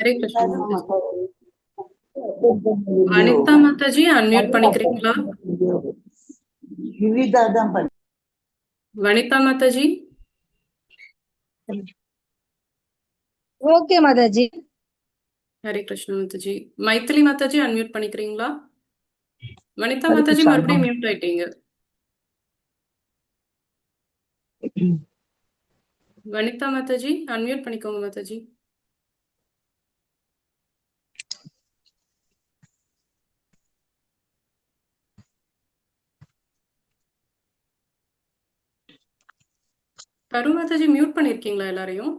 Hare Krishna Mataji. Vanitha Mataji unmute பண்ணிக்கிறீங்களா? Vanitha Mataji. Okay Mataji. Hare Krishna Mataji. Maithili Mataji unmute பண்ணிக்கிறீங்களா? வனிதா மாதாஜி மறுபடியும் மியூட் ஆயிட்டீங்க. வனிதா மாதாஜி அன்மியூட் பண்ணிக்கோங்க மாதாஜி. கரு மாதாஜி மியூட் பண்ணிருக்கீங்களா எல்லாரையும்?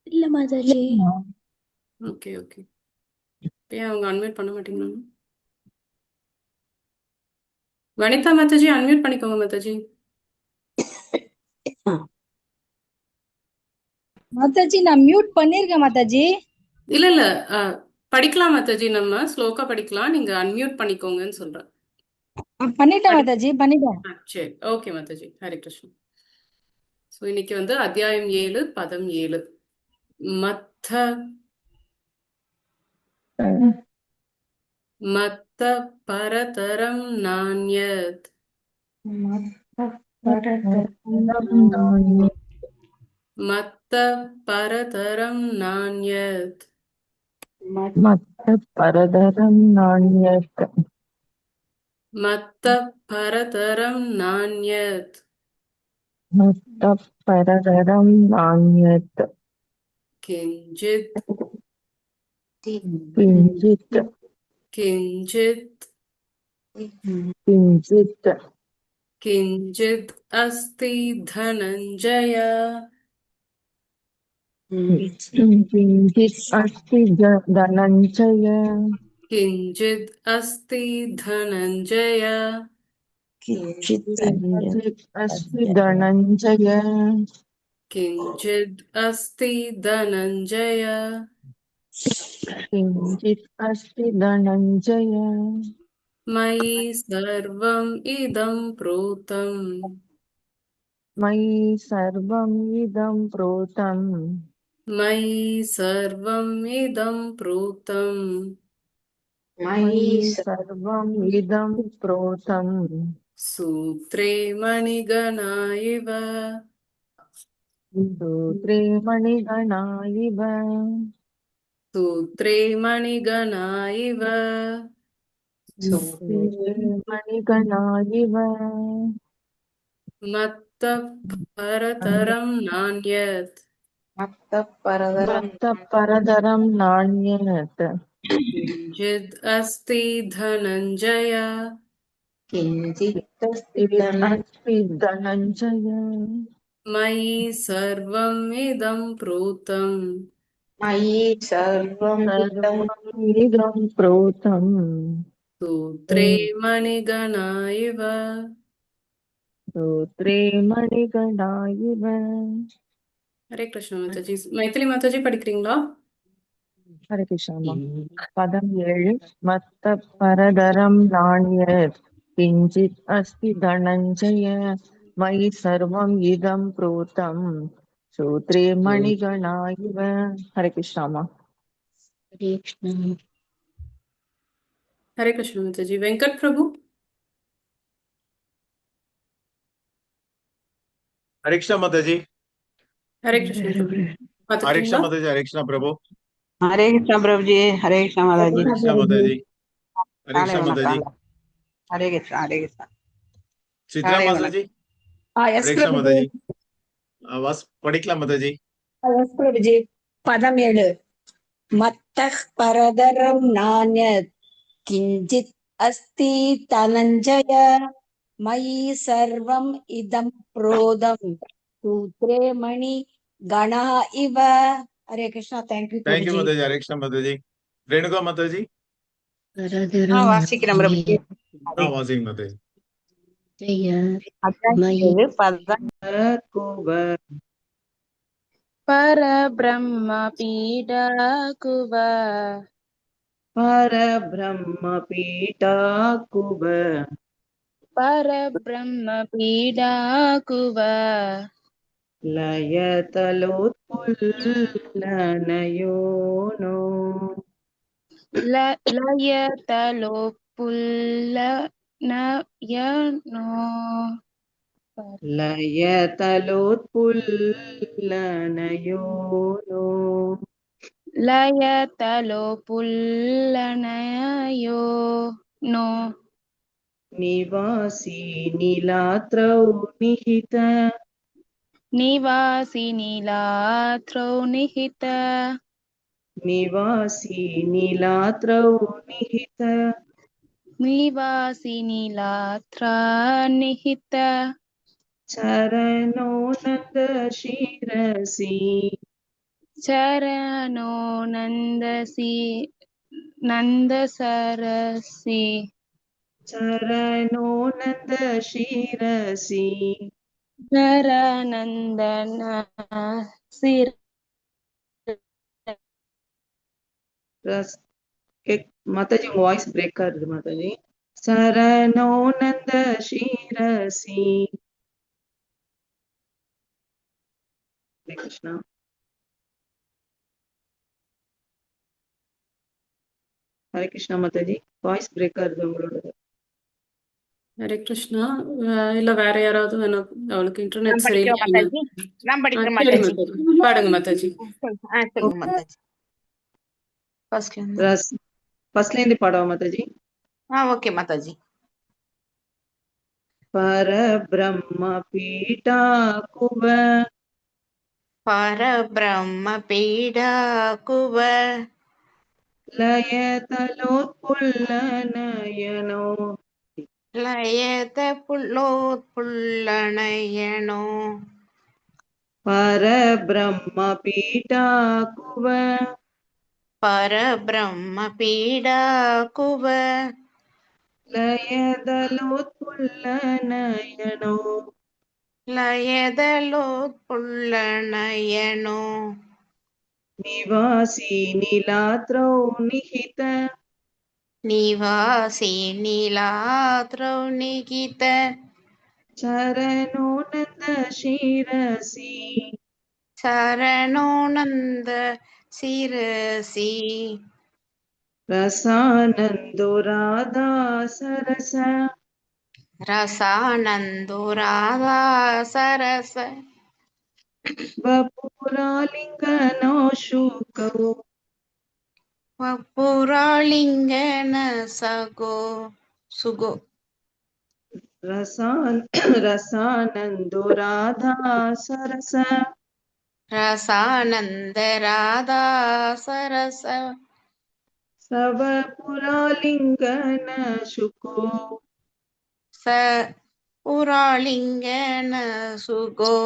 இல்ல மாதாஜி. Okay okay. ஏன் அவங்க அன்மியூட் பண்ண மாட்டீங்களா? வனிதா மாதாஜி அன்மியூட் பண்ணிக்கோங்க மாதாஜி. மாதாஜி நான் மியூட் பண்ணிருக்கேன் மாதாஜி. இல்ல இல்ல படிக்கலாம் மாதாஜி, நம்ம ஸ்லோக்கா படிக்கலாம், நீங்க அன்மியூட் பண்ணிக்கோங்கன்னு சொல்றேன். பண்ணிட்டேன் மாதாஜி, பண்ணிட்டேன். சரி, ஓகே மாதாஜி. ஹரே கிருஷ்ணா. ஸோ இன்னைக்கு வந்து அத்தியாயம் 7 பதம் 7. மத்த மத்த பரதரம் நான்யத் மத்த பரதரம் நான்யத் மத்த பரதரம் நாண்யத் மத்த பரதரம் நான்யத் மத்த பரதரம் நாண்யத் கிஞ்சித் கிஞ்சித் கிஞ்சித் கிஞ்சித் கிஞ்சித் அஸ்தி தனஞ்சய கிஞ்சித் அஸ்தி தனஞ்சய கிஞ்சித் அஸ்தி தனஞ்சய கிஞ்சித் அஸ்தி தனஞ்சய கிஞ்சித் அஸ்தி தனஞ்சய கிஞ்சித் அஸ்தி தனஞ்சய மயி சர்வம் இதம் ப்ரோதம் மயி சர்வம் இதம் ப்ரோதம் மயி சர்வம் இதம் ப்ரோதம் மயி சர்வம் இதம் ப்ரோதம் சூத்ரே மணிகணா இவ சூத்ரே மணிகணா இவ சூத்ரே மணிகணா இவ சூத்ரே மணிகணா இவ மத்த பரதரம் நான்யத் மத்த பரதரம் நாண்யத் கிஞ்சித் அஸ்தி தனஞ்சய கிஞ்சித் அஸ்தி தனஞ்சய மயி சர்வம் இதம் ப்ரோதம் மயி சர்வம் இதம் ப்ரோதம் சூத்ரே மணிகணா இவ சூத்ரே மணிகணா இவ. ஹரே கிருஷ்ணா மாதாஜி. மைத்திலி மாதாஜி படிக்கிறீங்களா? ஹரே கிருஷ்ணா. பதம் 7. மத்த பரதரம் நாண்யத் கிஞ்சித் அஸ்தி தனஞ்சய மயி சர்வம் இதம் ப்ரோதம் சூத்ரே மணிகணா இவ. ஹரே கிருஷ்ணா. ஹரே கிருஷ்ணா மாதாஜி. வெங்கட் பிரபு. हरे कृष्णा माताजी. ஹரே கிருஷ்ணா பிரபு. हरे कृष्णा பாத்துட்டீங்களா? माताजी. हरे कृष्णा प्रभु. हरे कृष्णा प्रभु जी. हरे कृष्णा माताजी. हरे कृष्णा माताजी. हरे काले कृष्णा माताजी. हरे कृष्णा हरे कृष्णा. चित्रा माताजी. எஸ் हरे कृष्णा பிரபுஜி. माताजी. आवाज படிக்கலாம் மாதாஜி. எஸ் பிரபுஜி. பதம் 7. மத்தः பரதரம் நான்யத் கிஞ்சித் அஸ்தி தனஞ்சய மயி சர்வம் இதம் ப்ரோதம் சூத்ரே மணி கணா இவ. Hare Krishna. Thank you thank you Prabhuji. माताजी. हरे कृष्णा माताजी. रेणुका माताजी. वासिக்கிறேன் प्रभु जी. वासिंग माताजी. परब्रह्म पीडाकुव परब्रह्म पीठाकुब परब्रह्म पीडाकुव लयतलोत्पुल्लनयोनो लयतलोपुल्लनयनो लयतलोत्पुल्लनयोनो लयतलोपुल्लनयो निवासी नीलात्रौ निहित निवासिनीलात्रौ निहित निवासी नीलात्रौ निहित निवासिनीलात्र निहित चरणो नन्द शिरसि चरणो नन्दसरसि चरणो नन्द शिरसि चरणनन्दन सिर रस माताजी वाइस ब्रेक कर दो माताजी चरणो नन्द शिरसि हरे कृष्णा हरे कृष्णा माताजी வாய்ஸ் பிரேக் ஆகுது உங்களோட ஹரே கிருஷ்ணா. இல்ல வேற யாராவது வேணும்? அவளுக்கு நான் இன்டர்நெட் படிக்கிறேன் சரியில்லையா என்ன? மாதாஜி நான் படிக்கிறேன் சரி மாதாஜி மாதாஜி, பாடுங்க மாதாஜி. சொல்லுங்க மாதாஜி ஃபர்ஸ்ட்ல இருந்து ரஸ் ஃபர்ஸ்ட்ல இருந்து பாடவா மாதாஜி ஓகே மாதாஜி பரபிரம்ம பீடா குவ பரபிரம்ம பீடா குவ லயதலோத்புல்லநயனோ லயத புல்லோத்புல்லணயனோ பரபிரம்ம பீடா குவ பரபிரம்ம பீடா குவ லயதலோத்புல்லநயனோ லயதலோத்புல்லணயனோ நிவாசி நீலாத்ரௌ நிஹித நிவாசி நீலாத்ரௌ நிகித चरणो नन्द शिरसि சரணோ நந்த சிரசி रसानन्दो राधा सरस ரசானந்தோ ராதா சரச वपुरालिङ्गनो शुकौ புராளிங்கன சகோ சுகோ रसानन्दो राधा सरस ரசானந்த ராதா சரச सवपुरालिङ्गन शुको ச புராளிங்கன சுகோ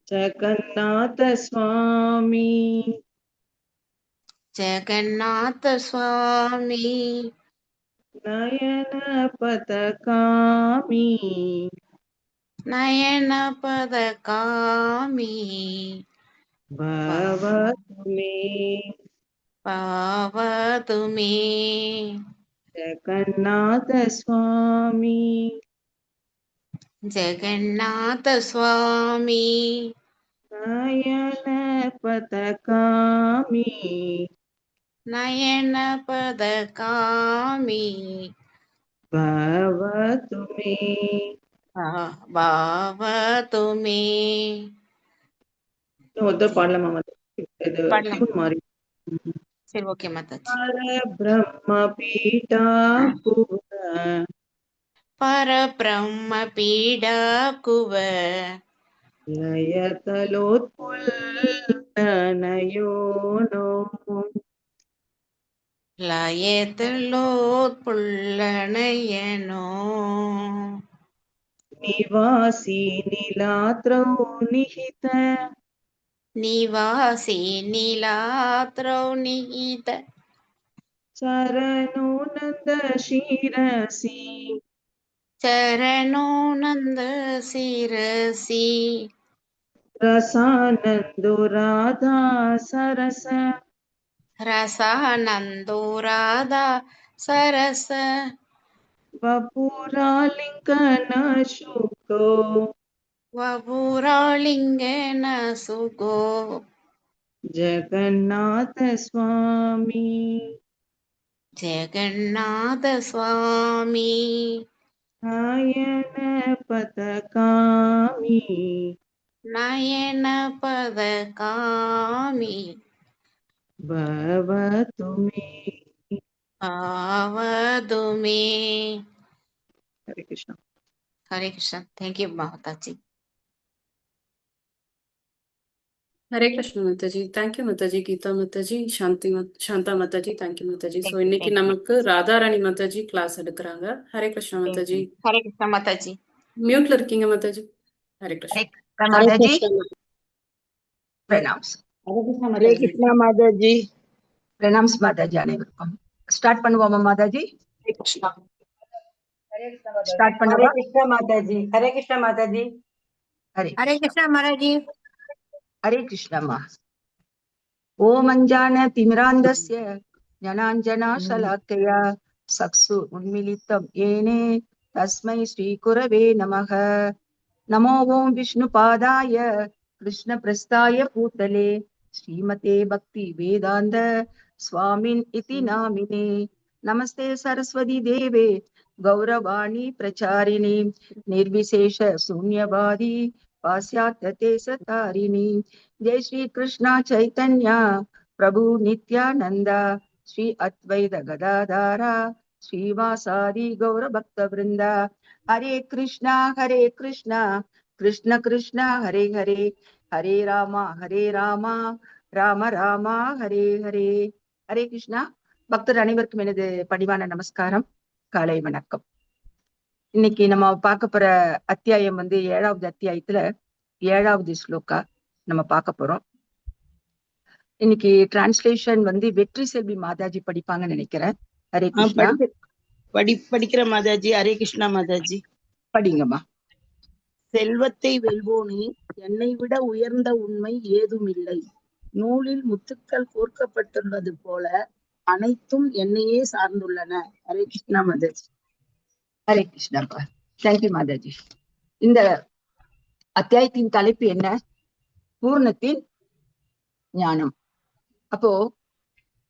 जगन्नाथ स्वामी ஜெகநாத சுவாமி नयन पतकामी நயன பதகாமி भवतु मे பாவது மே जगन्नाथ स्वामी ஜெகநாத சுவாமி नयन पतकामी நயன பதகாமி भवतु मे பாவது மே उधर पाडलामा இது பாடலாம் டியூன் மாறி சரி ஓகே மாதாஜி परब्रह्म पीठा कुव பரபிரம்ம பீடா குவ लयतलोत्पुल्लनयोनो லயதலோத்புல்லணயனோ निवासी नीलात्रौ निहित நிவாசி நீலாத்ரௌ நிகித चरणो नन्द शिरसि சரணோ நந்த சிரசி रसानन्दो राधा सरस ரசானந்தோ ராதா சரச वपुरालिङ्गन शुको वपुरालिङ्गेन सुगो जगन्नाथ स्वामी जगन्नाथ स्वामी नयन पथगामी नयन पदकामि भवतु मे। आवतु मे। हरे कृष्ण। हरे कृष्ण। थैंक यू माताजी। ஹரே கிருஷ்ண மாதாஜி. தேங்க்யூ மாதாஜி. கீதா மாதாஜி, சாந்தா மாதாஜி, தேங்க்யூ மாதாஜி. ஸோ Thank you, இன்னைக்கு thank you. நமக்கு ராதாராணி மாதாஜி கிளாஸ் எடுக்கிறாங்க. ஹரே கிருஷ்ண Thank மாதாஜி. you. हरे कृष्ण माताजी। மியூட்ல இருக்கீங்க மாதாஜி. ஹரே கிருஷ்ண. ஹரே माता जी கிருஷ்ணா प्रणाम्स ஹரே கிருஷ்ணா हरे மாதாஜி. कृष्णा माता जी प्रणाम्स माता जी அனைவருக்கும் ஸ்டார்ட் பண்ணுவோமா மாதா ஜி ஹரே கிருஷ்ணா. ஸ்டார்ட் ஹரே பண்ணவா கிருஷ்ணா மாதாஜி. ஹரே கிருஷ்ணா மாதாஜி. ஹரே हरे कृष्ण माता जी। हरे कृष्णमा ओम अञ्जान तिमिरान्धस्य ज्ञानाञ्जना शलाकया चक्षु उन्मीलितं येने तस्मै श्रीगुरवे नमः। नमो ओम विष्णुपादाय कृष्णप्रस्थाय भूतले श्रीमते भक्ति वेदान्त स्वामिन् इति नामिने। नमस्ते सरस्वती देवे गौरवाणी प्रचारिणी निर्विशेष शून्यवादी पाश्चात्य देशतारिणी। जय श्री कृष्ण चैतन्य प्रभु नित्यानंद श्री अद्वैत गदाधारा श्रीवासादि गौर भक्त वृंद। हरे कृष्णा कृष्ण कृष्ण हरे हरे हरे राम राम राम हरे हरे। हरे कृष्णा பக்தர் அனைவருக்கும் எனது பணிவான நமஸ்காரம், காலை வணக்கம். இன்னைக்கு நம்ம பார்க்க போற அத்தியாயம் 7வது அத்தியாயத்துல 7வது ஸ்லோகா நம்ம பார்க்க போறோம். இன்னைக்கு டிரான்ஸ்லேஷன் வெற்றி செல்வி மாதாஜி படிப்பாங்கன்னு நினைக்கிறேன். ஹரே கிருஷ்ணா. படிக்கிற மாதாஜி. ஹரே கிருஷ்ணா மாதாஜி. படிங்கம்மா. செல்வத்தை வெல்வோனே, என்னை விட உயர்ந்த உண்மை ஏதும் இல்லை. நூலில் முத்துக்கள் கோர்க்கப்பட்டுள்ளது போல அனைத்தும் என்னையே சார்ந்துள்ளன. ஹரே கிருஷ்ணா மாதாஜி. ஹரே கிருஷ்ணாப்பா. தேங்க்யூ மாதாஜி. இந்த அத்தியாயத்தின் தலைப்பு என்ன? பூர்ணத்தின் ஞானம். அப்போ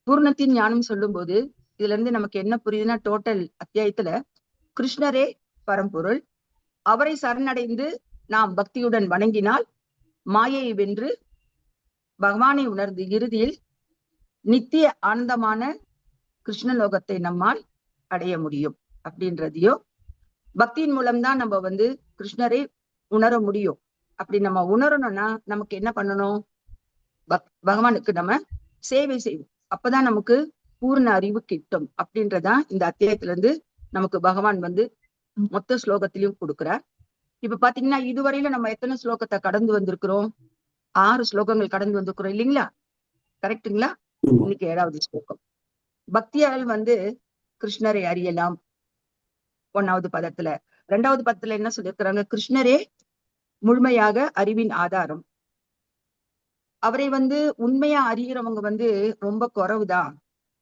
பூர்ணத்தின் ஞானம் சொல்லும் போது இதுல இருந்து நமக்கு என்ன புரியுதுன்னா, டோட்டல் அத்தியாயத்துல கிருஷ்ணரே பரம்பொருள், அவரை சரணடைந்து நாம் பக்தியுடன் வணங்கினால் மாயையை வென்று பகவானை உணர்ந்து இறுதியில் நித்திய ஆனந்தமான கிருஷ்ணலோகத்தை நம்மால் அடைய முடியும் அப்படின்றதையோ, பக்தியின் மூலம்தான் நம்ம கிருஷ்ணரை உணர முடியும். அப்படி நம்ம உணரணும்னா நமக்கு என்ன பண்ணணும்? பகவானுக்கு நம்ம சேவை செய்வோம். அப்பதான் நமக்கு பூர்ண அறிவு கிட்டும் அப்படின்றதான் இந்த அத்தியாயத்துல இருந்து நமக்கு பகவான் மொத்த ஸ்லோகத்திலையும் கொடுக்கிறார். இப்ப பாத்தீங்கன்னா இதுவரையில நம்ம எத்தனை ஸ்லோகத்தை கடந்து வந்திருக்கிறோம்? 6 ஸ்லோகங்கள் கடந்து வந்திருக்கிறோம் இல்லைங்களா? கரெக்டுங்களா? இன்னைக்கு 7வது ஸ்லோகம். பக்தியால் கிருஷ்ணரை அறியலாம் 1வது பதத்துல. 2வது பதத்துல என்ன சொல்லியிருக்கிறாங்க? கிருஷ்ணரே முழுமையாக அறிவின் ஆதாரம். அவரை உண்மையா அறிகிறவங்க ரொம்ப குறைவுதான்.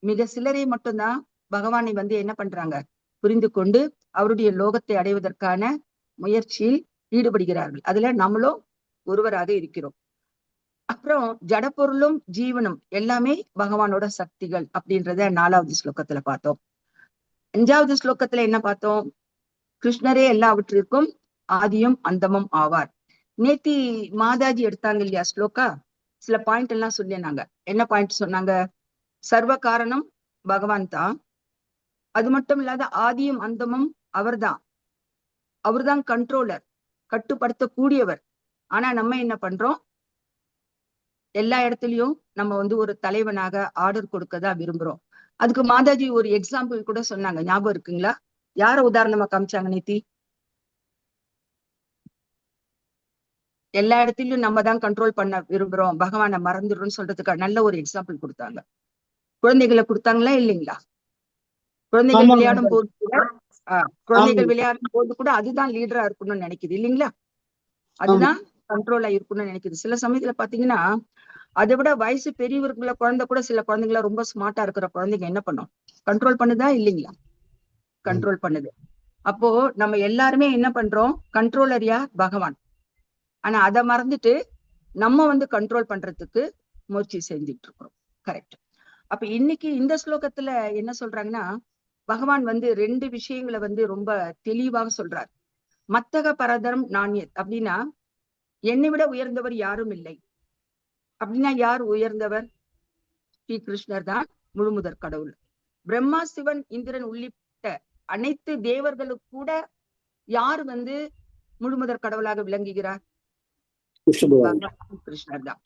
மிக சிலரை மட்டும்தான் பகவானை என்ன பண்றாங்க? புரிந்து கொண்டு அவருடைய லோகத்தை அடைவதற்கான முயற்சியில் ஈடுபடுகிறார்கள். அதுல நம்மளும் ஒருவராக இருக்கிறோம். அப்புறம் ஜடப்பொருளும் ஜீவனும் எல்லாமே பகவானோட சக்திகள் அப்படின்றத 4வது ஸ்லோகத்துல பார்த்தோம். 5வது ஸ்லோகத்துல என்ன பார்த்தோம்? கிருஷ்ணரே எல்லாவற்றிற்கும் ஆதியும் அந்தமும் ஆவார். நேத்தி மாதாஜி எடுத்தாங்க இல்லையா ஸ்லோகா, சில பாயிண்ட் எல்லாம் சொல்லினாங்க. என்ன பாயிண்ட் சொன்னாங்க? சர்வ காரணம் பகவான் தான். அது மட்டும் இல்லாத ஆதியும் அந்தமும் அவர்தான். அவர்தான் கண்ட்ரோலர், கட்டுப்படுத்தக்கூடியவர். ஆனா நம்ம என்ன பண்றோம்? எல்லா இடத்துலயும் நம்ம ஒரு தலைவனாக ஆர்டர் கொடுக்கதான் விரும்புறோம். அதுக்கு மாதாஜி ஒரு எக்ஸாம்பிள் கூட சொன்னாங்க, ஞாபகம் இருக்குங்களா? யார உதாரணமா காமிச்சாங்க நேத்தி? எல்லா இடத்துலயும் நம்ம தான் கண்ட்ரோல் பண்ண விரும்புறோம், பகவானை மறந்துடுறோம்னு சொல்றதுக்கு நல்ல ஒரு எக்ஸாம்பிள் கொடுத்தாங்க. குழந்தைகளை கொடுத்தாங்களா இல்லைங்களா? குழந்தைகள் விளையாடும் போது கூட விளையாடும் போது கூட அதுதான் லீடரா இருக்கணும்னு நினைக்குது இல்லைங்களா? அதுதான் கண்ட்ரோலா இருக்கணும்னு நினைக்குது. சில சமயத்துல பாத்தீங்கன்னா அதை விட வயசு பெரியவர்களை குழந்தை கூட, சில குழந்தைங்கள ரொம்ப ஸ்மார்ட்டா இருக்கிற குழந்தைங்க என்ன பண்ணும்? கண்ட்ரோல் பண்ணுதா இல்லைங்களா? கண்ட்ரோல் பண்ணுது. அப்போ நம்ம எல்லாருமே என்ன பண்றோம்? கண்ட்ரோலர் யார்? பகவான். ஆனா அதை மறந்துட்டு நம்ம வந்து கண்ட்ரோல் பண்றதுக்கு முயற்சி செஞ்சுட்டு இருக்கிறோம். கரெக்ட். அப்ப இன்னைக்கு இந்த ஸ்லோகத்துல என்ன சொல்றாங்கன்னா, பகவான் வந்து 2 விஷயங்களை வந்து ரொம்ப தெளிவாக சொல்றார். மத்தக பரதரம் நாண்யத் அப்படின்னா, என்னை விட உயர்ந்தவர் யாரும் இல்லை. அப்படின்னா யார் உயர்ந்தவர்? ஸ்ரீ கிருஷ்ணர் தான் முழுமுதற் கடவுள். பிரம்மா, சிவன், இந்திரன் உள்ளிட்ட அனைத்து தேவர்களுக்கு கூட யார் வந்து முழுமுதற் கடவுளாக விளங்குகிறார்? கிருஷ்ணர் தான்.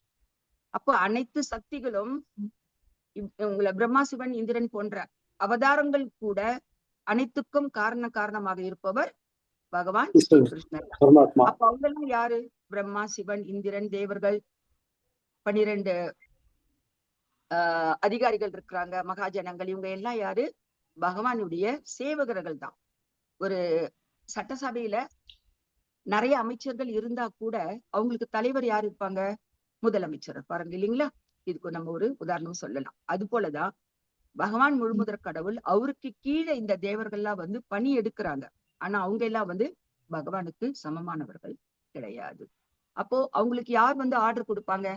அப்போ அனைத்து சக்திகளும் உங்களை பிரம்மா, சிவன், இந்திரன் போன்ற அவதாரங்கள் கூட அனைத்துக்கும் காரணமாக இருப்பவர் பகவான் கிருஷ்ணர். அப்ப அவங்க எல்லாம் யாரு? பிரம்மா, சிவன், இந்திரன், தேவர்கள், 12 அதிகாரிகள் இருக்கிறாங்க, மகாஜனங்கள், இவங்க எல்லாம் யாரு? பகவானுடைய சேவகர்கள் தான். ஒரு சட்டசபையில நிறைய அமைச்சர்கள் இருந்தா கூட அவங்களுக்கு தலைவர் யாரு இருப்பாங்க? முதலமைச்சர் பாருங்க இல்லைங்களா? இதுக்கு நம்ம ஒரு உதாரணம் சொல்லலாம். அது போலதான் பகவான் முழுமுதற் கடவுள், அவருக்கு கீழே இந்த தேவர்கள்லாம் வந்து பணி எடுக்கிறாங்க. ஆனா அவங்க எல்லாம் வந்து பகவானுக்கு சமமானவர்கள் கிடையாது. அப்போ அவங்களுக்கு யார் வந்து ஆர்டர் கொடுப்பாங்க?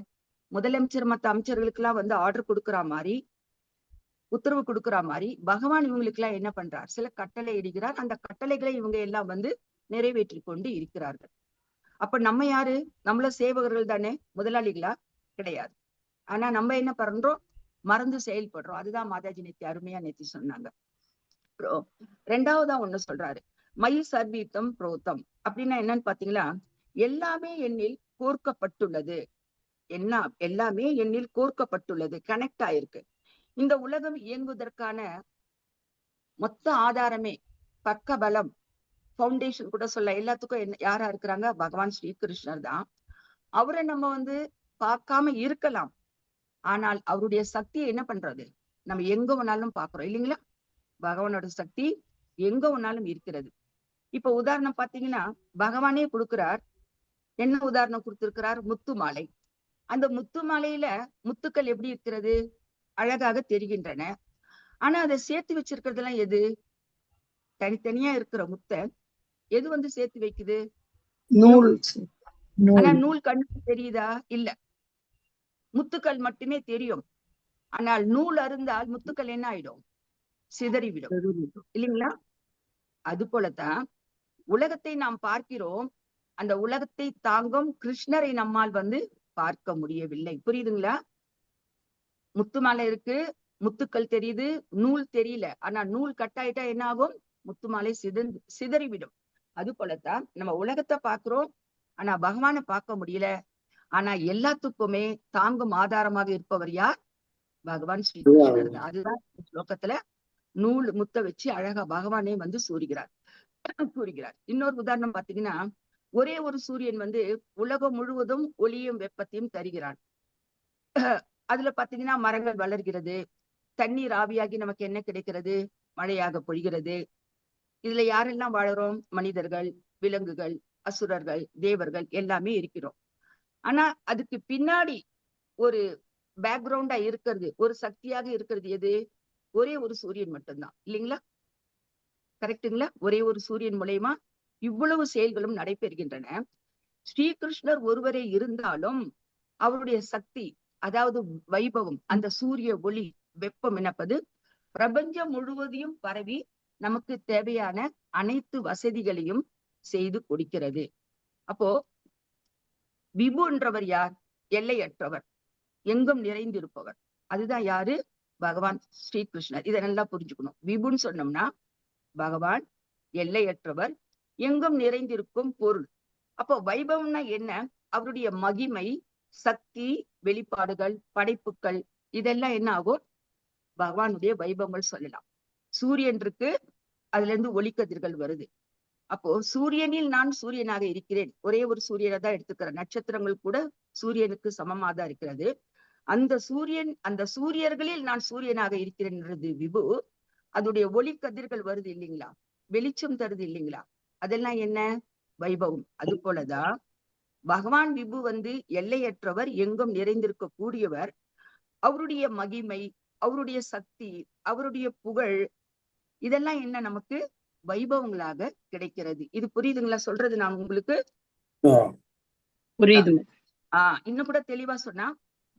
முதலமைச்சர் மற்ற அமைச்சர்களுக்கு எல்லாம் வந்து ஆர்டர் கொடுக்குற மாதிரி, உத்தரவு கொடுக்குற மாதிரி பகவான் இவங்களுக்கு எல்லாம் என்ன பண்றார்? சில கட்டளை இடுகிறார். அந்த கட்டளைகளை இவங்க எல்லாம் வந்து நிறைவேற்றி கொண்டு இருக்கிறார்கள். அப்ப நம்ம யாரு? நம்மள சேவகர்கள் தானே, முதலாளிகளா கிடையாது. ஆனா நம்ம என்ன பண்றோம்? மறந்து செயல்படுறோம். அதுதான் மாதாஜி நேத்தி அருமையா நேத்தி சொன்னாங்க. அப்புறம் 2வதா ஒண்ணு சொல்றாரு, மயி சர்வீத்தம் புரோத்தம். அப்படின்னா என்னன்னு பாத்தீங்களா, எல்லாமே என்னில் கோர்க்கப்பட்டுள்ளது. எல்லாமே என்னில் கோர்க்கப்பட்டுள்ளது, கனெக்ட் ஆயிருக்கு. இந்த உலகம் இயங்குவதற்கான மொத்த ஆதாரமே, பக்க பலம், பவுண்டேஷன் கூட சொல்ல, எல்லாத்துக்கும் யாரா இருக்கிறாங்க? பகவான் ஸ்ரீ கிருஷ்ணர் தான். அவரை நம்ம வந்து பார்க்காம இருக்கலாம், ஆனால் அவருடைய சக்தியை என்ன பண்றது? நம்ம எங்க வேணாலும் பாக்குறோம் இல்லைங்களா? பகவானோட சக்தி எங்க வேணாலும் இருக்கிறது. இப்ப உதாரணம் பாத்தீங்கன்னா, பகவானே கொடுக்கிறார். என்ன உதாரணம் கொடுத்திருக்கிறார்? முத்து மாலை. அந்த முத்து மாலையில முத்துக்கள் எப்படி இருக்கிறது? அழகாக தெரிகின்றன. ஆனா அதை சேர்த்து வச்சிருக்கிறது எல்லாம் எது? தனித்தனியா இருக்கிற முத்தை எது வந்து சேர்த்து வைக்குது? நூல். ஆனா நூல் கண்ணுக்கு தெரியுதா? இல்ல. முத்துக்கள் மட்டுமே தெரியும். ஆனால் நூல் அருந்தால் முத்துக்கள் என்ன ஆயிடும்? சிதறிவிடும் இல்லைங்களா? அது போலதான் உலகத்தை நாம் பார்க்கிறோம். அந்த உலகத்தை தாங்கும் கிருஷ்ணரை நம்மால் வந்து பார்க்க முடியவில்லை. புரியுதுங்களா? முத்து மாலை இருக்கு, முத்துக்கள் தெரியுது, நூல் தெரியல. ஆனா நூல் கட்டாயிட்டா என்ன ஆகும்? முத்து மாலை சிதறிவிடும். அது போலத்தான் நம்ம உலகத்தை பார்க்கிறோம், ஆனா பகவானை பார்க்க முடியல. ஆனா எல்லாத்துக்குமே தாங்கும் ஆதாரமாக இருப்பவர் யார்? பகவான் ஸ்ரீ கிருஷ்ணர். அதுதான் ஸ்லோகத்துல நூல் முத்த வச்சு அழகா பகவானே வந்து கூறுகிறார். இன்னொரு உதாரணம் பாத்தீங்கன்னா, ஒரே ஒரு சூரியன் வந்து உலகம் முழுவதும் ஒளியும் வெப்பத்தையும் தருகிறான். அதுல பாத்தீங்கன்னா மரங்கள் வளர்கிறது, தண்ணீர் ஆவியாகி நமக்கு என்ன கிடைக்கிறது? மழையாக பொழிகிறது. இதுல யாரெல்லாம் வாழறோம்? மனிதர்கள், விலங்குகள், அசுரர்கள், தேவர்கள் எல்லாமே இருக்கிறோம். ஆனா அதுக்கு பின்னாடி ஒரு பேக்ரவுண்டா இருக்கிறது, ஒரு சக்தியாக இருக்கிறது எது? ஒரே ஒரு சூரியன் மட்டும்தான் இல்லைங்களா? கரெக்டுங்களா? ஒரே ஒரு சூரியன் மூலயமா இவ்வளவு செயல்களும் நடைபெறுகின்றன. ஸ்ரீகிருஷ்ணர் ஒருவரே இருந்தாலும் அவருடைய சக்தி, அதாவது வைபவம், அந்த சூரிய ஒளி வெப்பம் எனப்பது பிரபஞ்சம் முழுவதையும் பரவி நமக்கு தேவையான அனைத்து வசதிகளையும் செய்து கொடுக்கிறது. அப்போ விபுன்றவர் யார்? எல்லையற்றவர், எங்கும் நிறைந்திருப்பவர். அதுதான் யாரு? பகவான் ஸ்ரீகிருஷ்ணர். இதை நல்லா புரிஞ்சுக்கணும். விபுன்னு சொன்னோம்னா பகவான் எல்லையற்றவர், எங்கும் நிறைந்திருக்கும் பொருள். அப்போ வைபவம்னா என்ன? அவருடைய மகிமை, சக்தி, வெளிப்பாடுகள், படைப்புகள், இதெல்லாம் என்ன ஆகும்? பகவானுடைய வைபவங்கள் சொல்லலாம். சூரியன் இருக்கு, அதுல இருந்து ஒளிக்கதிர்கள் வருது. அப்போ சூரியனில் நான் சூரியனாக இருக்கிறேன். ஒரே ஒரு சூரியனை தான் எடுத்துக்கிறேன். நட்சத்திரங்கள் கூட சூரியனுக்கு சமமா தான் இருக்கிறது. அந்த சூரியன், அந்த சூரியர்களில் நான் சூரியனாக இருக்கிறேன்றது விபு. அதோடைய ஒளி கதிர்கள் வருது இல்லைங்களா? வெளிச்சம் தருது இல்லைங்களா? அதெல்லாம் என்ன? வைபவம். அது போலதான் பகவான் விபு வந்து எல்லையற்றவர், எங்கும் நிறைந்திருக்க கூடியவர். அவருடைய மகிமை, அவருடைய சக்தி, அவருடைய புகழ், இதெல்லாம் என்ன? நமக்கு வைபவங்களாக கிடைக்கிறது. இது புரியுதுங்களா சொல்றது நான் உங்களுக்கு? புரியுது இன்னும் கூட தெளிவா சொன்னா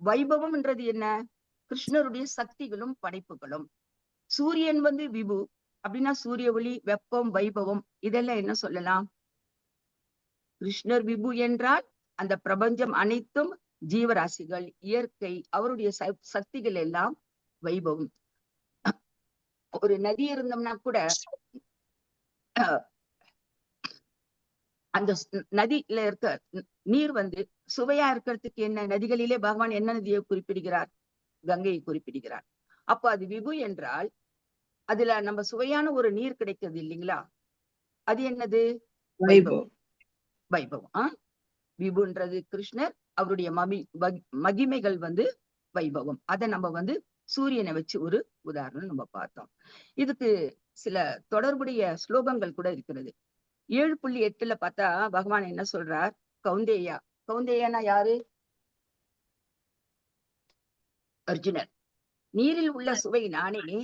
வைபவம்ன்றது என்ன? கிருஷ்ணருடைய சக்திகளும் படைப்புகளும். சூரியன் விபு அப்படின்னா சூரிய ஒளி, வெப்பம், வைபவம் இதெல்லாம் என்ன சொல்லலாம்? கிருஷ்ணர் விபு என்றால் அந்த பிரபஞ்சம் அனைத்தும் ஜீவராசிகள், இயற்கை, அவருடைய சக்திகள் எல்லாம் வைபவம். ஒரு நதி இருந்தோம்னா கூட அந்த நதியில இருக்க நீர் சுவையா இருக்கிறதுக்கு என்ன? நதிகளிலே பகவான் என்ன நதியை குறிப்பிடுகிறார்? கங்கையை குறிப்பிடுகிறார். அப்ப அது விபு என்றால் அதுல நம்ம சுவையான ஒரு நீர் கிடைக்கிறது இல்லைங்களா? அது என்னது? வைபவம். வைபவம். விபுன்றது கிருஷ்ணர், அவருடைய மகிமைகள் வைபவம். அதை நம்ம சூரியனை வச்சு ஒரு உதாரணம் நம்ம பார்த்தோம். இதுக்கு சில தொடர்புடைய ஸ்லோகங்கள் கூட இருக்கிறது. 7.8 பார்த்தா பகவான் என்ன சொல்றார்? கௌந்தேயா. கௌந்தேயானா யாரு? அர்ஜுனர். நீரில் உள்ள சுவை நானே,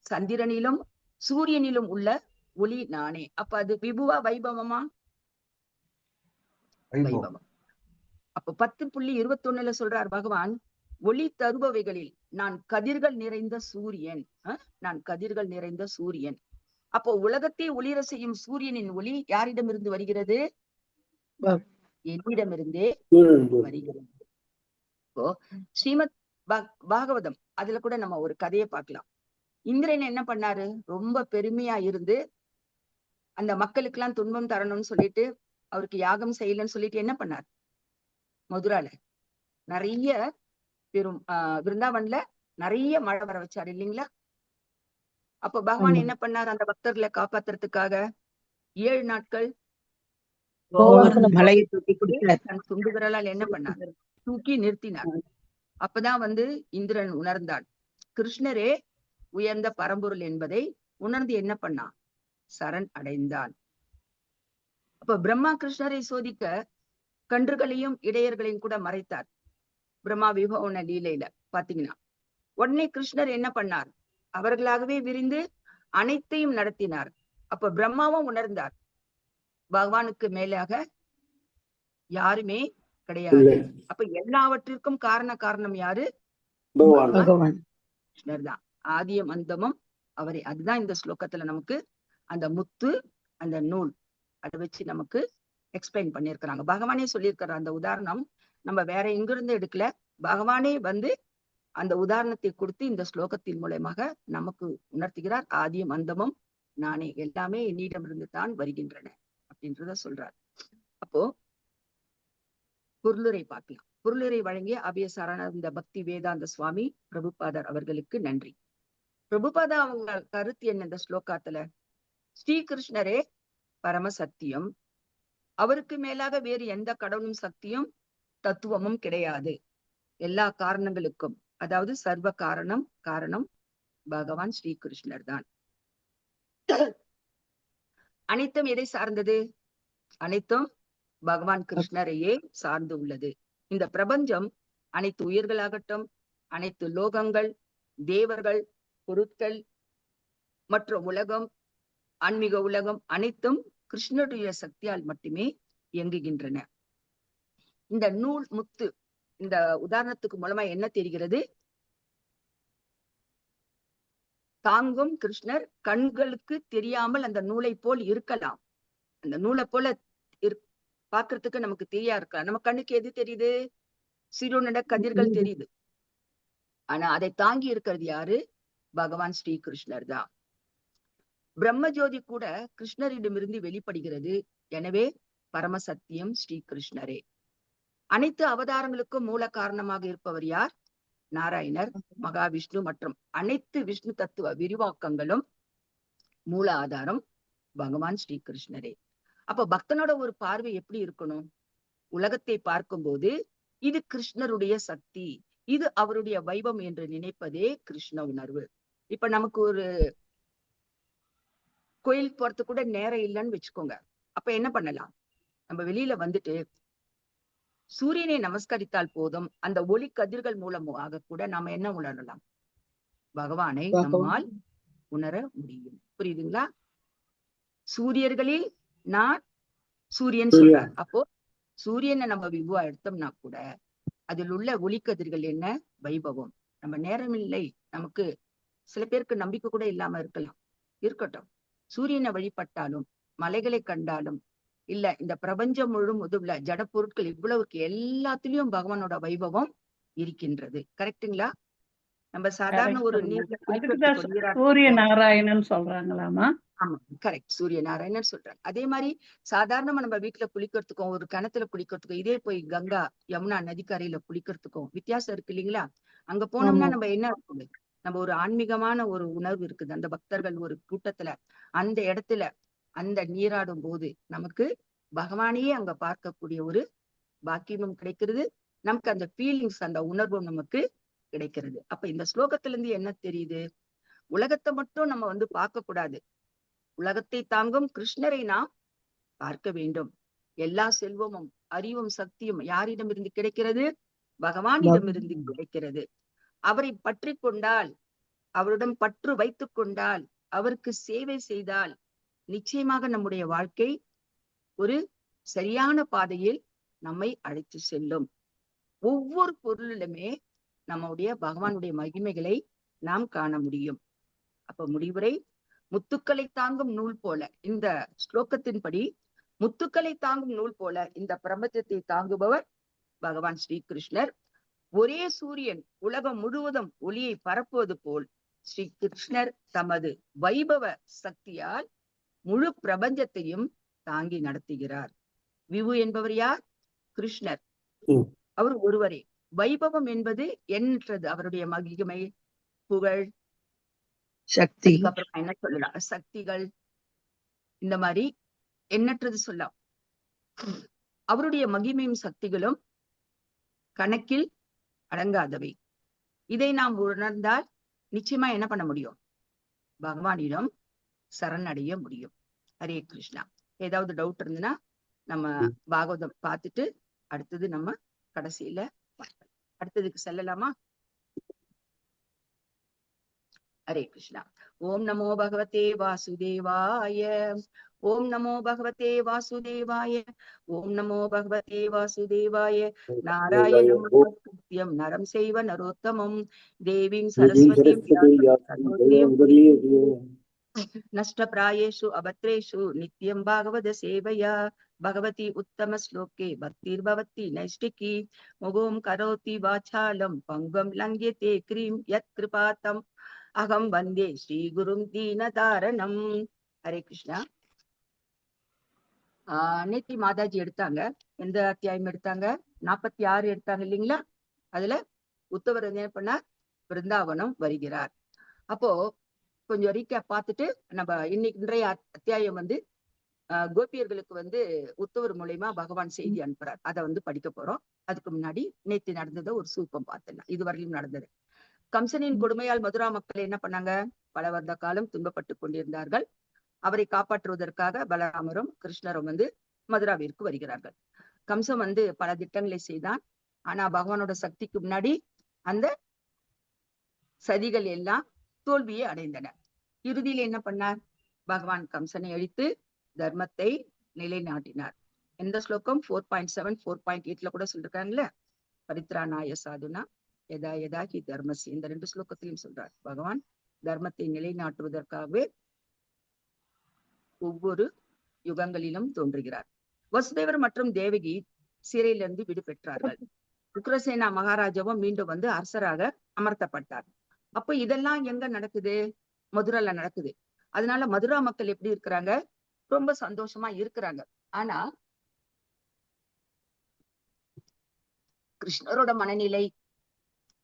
சந்திரனிலும் சூரியனிலும் உள்ள ஒளி நானே. அப்ப அது விபுவா வைபவமா? வைபவம். அப்ப 10.21 சொல்றார் பகவான், ஒளி தருபவைகளில் நான் கதிர்கள் நிறைந்த சூரியன். நான் கதிர்கள் நிறைந்த சூரியன். அப்போ உலகத்தை ஒளிர செய்யும் சூரியனின் ஒளி யாரிடமிருந்து வருகிறது? என்னிடமிருந்தே வருகிறது. இப்போ ஸ்ரீமத் பாகவதம் அதுல கூட நம்ம ஒரு கதையை பார்க்கலாம். இந்திரன் என்ன பண்ணாரு? ரொம்ப பெருமையா இருந்து அந்த மக்களுக்கு எல்லாம் துன்பம் தரணும்னு சொல்லிட்டு அவருக்கு யாகம் செய்யலன்னு சொல்லிட்டு என்ன பண்ணார்? மதுரால நிறைய விருந்தாவன்ல நிறைய மழை வர வச்சாரு இல்லைங்களா? அப்ப பகவான் என்ன பண்ணார்? அந்த பக்தர்களை காப்பாத்துறதுக்காக 7 நாட்கள் மலையை தூக்கி கொடுத்தார். தன் துண்டு விரலால் என்ன பண்ணார்? தூக்கி நிறுத்தினார். அப்பதான் இந்திரன் உணர்ந்தான், கிருஷ்ணரே உயர்ந்த பரம்பொருள் என்பதை உணர்ந்து என்ன பண்ணான்? சரண் அடைந்தான். அப்ப பிரம்மா கிருஷ்ணரை சோதிக்க கன்றுகளையும் இடையர்களையும் கூட மறைத்தார். பிரம்மா விபவன லீலையில பாத்தீங்கன்னா உடனே கிருஷ்ணர் என்ன பண்ணார்? அவர்களாகவே விரிந்து அனைத்தையும் நடத்தினார். அப்ப பிரம்மாவும் உணர்ந்தார், பகவானுக்கு மேலாக யாருமே கிடையாது. அப்ப எல்லாவற்றிற்கும் காரணம் யாரு? பகவான். கிருஷ்ணர் தான். ஆதியும் அந்தமும் அவரே. அதுதான் இந்த ஸ்லோகத்துல நமக்கு அந்த முத்து, அந்த நூல், அதை வச்சு நமக்கு எக்ஸ்பிளைன் பண்ணியிருக்கிறாங்க. பகவானே சொல்லியிருக்கிற அந்த உதாரணம் நம்ம வேற எங்கிருந்து எடுக்கல. பகவானே அந்த உதாரணத்தை கொடுத்து இந்த ஸ்லோகத்தின் மூலமாக நமக்கு உணர்த்துகிறார். ஆதியும் அந்தமும் நானே, எல்லாமே என்னிடமிருந்து தான் வருகின்றன அப்படின்றத சொல்றார். அப்போ பொருளுரை பார்க்கலாம். பொருளுரை வழங்கிய அபயசாரானந்த பக்தி வேதாந்த சுவாமி பிரபுபாதர் அவர்களுக்கு நன்றி. பிரபுபாதா அவங்க கருத்து என்ன இந்த ஸ்லோகத்துல? ஸ்ரீகிருஷ்ணரே பரம சத்தியம், அவருக்கு மேலாக வேறு எந்த கடவுளும் சக்தியும் தத்துவமும் கிடையாது. எல்லா காரணங்களுக்கும், அதாவது சர்வ காரணம் பகவான் ஸ்ரீகிருஷ்ணர் தான். அனைத்தும் எதை சார்ந்தது? அனைத்தும் பகவான் கிருஷ்ணரையே சார்ந்து உள்ளது. இந்த பிரபஞ்சம் அனைத்து உயிர்களாகட்டும், அனைத்து லோகங்கள், தேவர்கள், பொருட்கள் மற்றும் உலகம், ஆன்மீக உலகம் அனைத்தும் கிருஷ்ணருடைய சக்தியால் மட்டுமே இயங்குகின்றன. இந்த நூல் முத்து இந்த உதாரணத்துக்கு மூலமா என்ன தெரிகிறது? தாங்கும் கிருஷ்ணர் கண்களுக்கு தெரியாமல் அந்த நூலை போல் இருக்கலாம். அந்த நூலை போல பாக்குறதுக்கு நமக்கு தெரியா இருக்கலாம். நம்ம கண்ணுக்கு எது தெரியுது? சிறுநட கதிர்கள் தெரியுது. ஆனா அதை தாங்கி இருக்கிறது யாரு? பகவான் ஸ்ரீகிருஷ்ணர் தான். பிரம்மஜோதி கூட கிருஷ்ணரிடமிருந்து வெளிப்படுகிறது. எனவே பரமசத்தியம் ஸ்ரீகிருஷ்ணரே. அனைத்து அவதாரங்களுக்கும் மூல காரணமாக இருப்பவர் யார்? நாராயணர், மகாவிஷ்ணு மற்றும் அனைத்து விஷ்ணு தத்துவ விரிவாக்கங்களும் மூல ஆதாரம் பகவான் ஸ்ரீகிருஷ்ணரே. அப்ப பக்தனோட ஒரு பார்வை எப்படி இருக்கணும்? உலகத்தை பார்க்கும்போது இது கிருஷ்ணருடைய சக்தி, இது அவருடைய வைபம் என்று நினைப்பதே கிருஷ்ண உணர்வு. இப்ப நமக்கு ஒரு கோயிலுக்கு போறது கூட நேரம் இல்லைன்னு வச்சுக்கோங்க. அப்ப என்ன பண்ணலாம்? நம்ம வெளியில வந்துட்டு சூரியனை நமஸ்கரித்தால் போதும். அந்த ஒளி கதிர்கள் மூலமாக கூட நாம என்ன உணரலாம்? பகவானை நம்மால் உணர முடியும். புரியுதுங்களா? சூரியர்களில் நான் சூரியன் சொல்றார். அப்போ சூரியனை நம்ம விபுவா எடுத்தோம்னா கூட அதில் உள்ள ஒளிக்கதிர்கள் என்ன? வைபவம். நம்ம நேரம் இல்லை, நமக்கு சில பேருக்கு நம்பிக்கை கூட இல்லாம இருக்கலாம், இருக்கட்டும். சூரியனை வழிபட்டாலும், மலைகளை கண்டாலும், இல்ல இந்த பிரபஞ்சம் முழுவதும் ஜட பொருட்கள் இவ்வளவுக்கு எல்லாத்துலயும் பகவானோட வைபவம் இருக்கின்றது. கரெக்டுங்களா? நம்ம சாதாரண ஒரு நீர்ல அதுக்குதான் குளிக்கிறதுக்கு நீராட சூரிய போறோம். நாராயணன் சொல்றாங்களாமா? ஆமா, கரெக்ட். சூரிய நாராயணன் சொல்றாங்க. அதே மாதிரி சாதாரணமா நம்ம வீட்டுல குளிக்கிறதுக்கும் ஒரு கிணத்துல குளிக்கிறதுக்கும், இதே போய் கங்கா யமுனா நதிக்கரையில குளிக்கிறதுக்கும் வித்தியாசம் இருக்கு இல்லைங்களா? அங்க போனோம்னா ஆமா. நம்ம என்ன இருக்குது, நம்ம ஒரு ஆன்மீகமான ஒரு உணர்வு இருக்குது. அந்த பக்தர்கள் ஒரு கூட்டத்துல அந்த இடத்துல அந்த நீராடும் போது நமக்கு பகவானையே அங்க பார்க்கக்கூடிய ஒரு பாக்கியமும் கிடைக்கிறது. நமக்கு அந்த ஃபீலிங்ஸ், அந்த உணர்வும் நமக்கு கிடைக்கிறது. அப்ப இந்த ஸ்லோகத்துல இருந்து என்ன தெரியுது? உலகத்தை மட்டும் நம்ம பார்க்க கூடாது. உலகத்தை தாங்கும் கிருஷ்ணரை நாம் பார்க்க வேண்டும். எல்லா செல்வமும் அறிவும் சக்தியும் யாரிடமிருந்து கிடைக்கிறது? பகவானிடமிருந்து கிடைக்கிறது. அவரை பற்றி கொண்டால், அவருடன் பற்று வைத்துக் கொண்டால், அவருக்கு சேவை செய்தால் நிச்சயமாக நம்முடைய வாழ்க்கை ஒரு சரியான பாதையில் நம்மை அழைத்து செல்லும். ஒவ்வொரு பொருளிலுமே நம்முடைய பகவானுடைய மகிமைகளை நாம் காண முடியும். அப்ப முடிவுரை, முத்துக்களை தாங்கும் நூல் போல, இந்த ஸ்லோகத்தின்படி முத்துக்களை தாங்கும் நூல் போல இந்த பிரபஞ்சத்தை தாங்குபவர் பகவான் ஸ்ரீ கிருஷ்ணர். ஒரே சூரியன் உலகம் முழுவதும் ஒளியை பரப்புவது போல் ஸ்ரீ கிருஷ்ணர் தமது வைபவ சக்தியால் முழு பிரபஞ்சத்தையும் தாங்கி நடத்துகிறார். விபு என்பவர் யார்? கிருஷ்ணர். அவர் ஒருவரே. வைபவம் என்பது எண்ணற்றது. அவருடைய மகிமை, புகழ், சக்தி, அதுக்கப்புறம் என்ன சொல்லலாம், சக்திகள், இந்த மாதிரி எண்ணற்றது சொல்லலாம். அவருடைய மகிமையும் சக்திகளும் கணக்கில் அடங்காதவை. இதை நாம் உணர்ந்தால் நிச்சயமா என்ன பண்ண முடியும்? பகவானிடம் சரணடைய முடியும். ஹரே கிருஷ்ணா. ஏதாவது டவுட் இருந்ததுன்னா நம்ம பாகவதம் பார்த்துட்டு அடுத்தது நம்ம கடைசியில அடுத்ததுக்கு செல்லலாமா? ஹரே கிருஷ்ணா. ஓம் நமோ பகவதே வாசுதேவாய. ஓம் நமோ பகவதே வாசுதேவாய. ஓம் நமோ பகவதே வாசுதேவாய. நாராயணம் நமஸ்கிருத்யம் நரம் செய்வ நரோத்தமம் தேவீம் சரஸ்வதீம் நஷ்டப்ராயேஷு அபத்ரேஷு நித்யம் பாகவத சேவையா பகவதி உத்தம ஸ்லோகே பக்திர்பவதி நைஷ்டிகி முகோம் கரோதி வாசாலம் பங்கம் லங்க்யதே க்ரீம் யத் கிருபாதம் அகம் வந்தே ஸ்ரீ குரும் தீனதாரணம். ஹரே கிருஷ்ணா. நேத்தி மாதாஜி எடுத்தாங்க. எந்த அத்தியாயம் எடுத்தாங்க? 46 எடுத்தாங்க இல்லைங்களா? அதுல உத்தவர் என்ன பண்ணார்? பிருந்தாவனம் வருகிறார். அப்போ கொஞ்சம் ரீகேப் பார்த்துட்டு நம்ம இன்றைய அத்தியாயம் கோபியர்களுக்கு உத்தவர் மூலியமா பகவான் செய்தி அனுப்புறார். அதை படிக்க போறோம். அதுக்கு முன்னாடி நேத்து நடந்ததை ஒரு சூப்பம் பார்த்துடலாம். இதுவரையிலும் நடந்தது. கம்சனின் கொடுமையால் மதுரா மக்கள் என்ன பண்ணாங்க? பல வருட காலம் துன்பப்பட்டு கொண்டிருந்தார்கள். அவரை காப்பாற்றுவதற்காக பலராமரும் கிருஷ்ணரும் மதுராவிற்கு வருகிறார்கள். கம்சன் பல திட்டங்களை செய்தான். ஆனா பகவானோட சக்திக்கு முன்னாடி அந்த சதிகள் எல்லாம் தோல்வியை அடைந்தன. இறுதியில் என்ன பண்ணார்? பகவான் கம்சனை அழித்து தர்மத்தை நிலைநாட்டினார். எந்த ஸ்லோகம்? 4.7 4.8 கூட சொல்லிருக்காங்கல்ல, பரித்ராணாய சாதுனா எதா எதா ஹி தர்மசி. இந்த 2 ஸ்லோகத்திலையும் சொல்றார். பகவான் தர்மத்தை நிலைநாட்டுவதற்காகவே ஒவ்வொரு யுகங்களிலும் தோன்றுகிறார். வசுதேவர் மற்றும் தேவகி சிறையிலிருந்து விடுபெற்றார்கள். உக்ரசேனா மகாராஜாவும் மீண்டும் அரசராக அமர்த்தப்பட்டார். அப்ப இதெல்லாம் எங்க நடக்குது? மதுரால நடக்குது. அதனால மதுரா மக்கள் எப்படி இருக்கிறாங்க? ரொம்ப சந்தோஷமா இருக்கிறாங்க. ஆனா கிருஷ்ணரோட மனநிலை,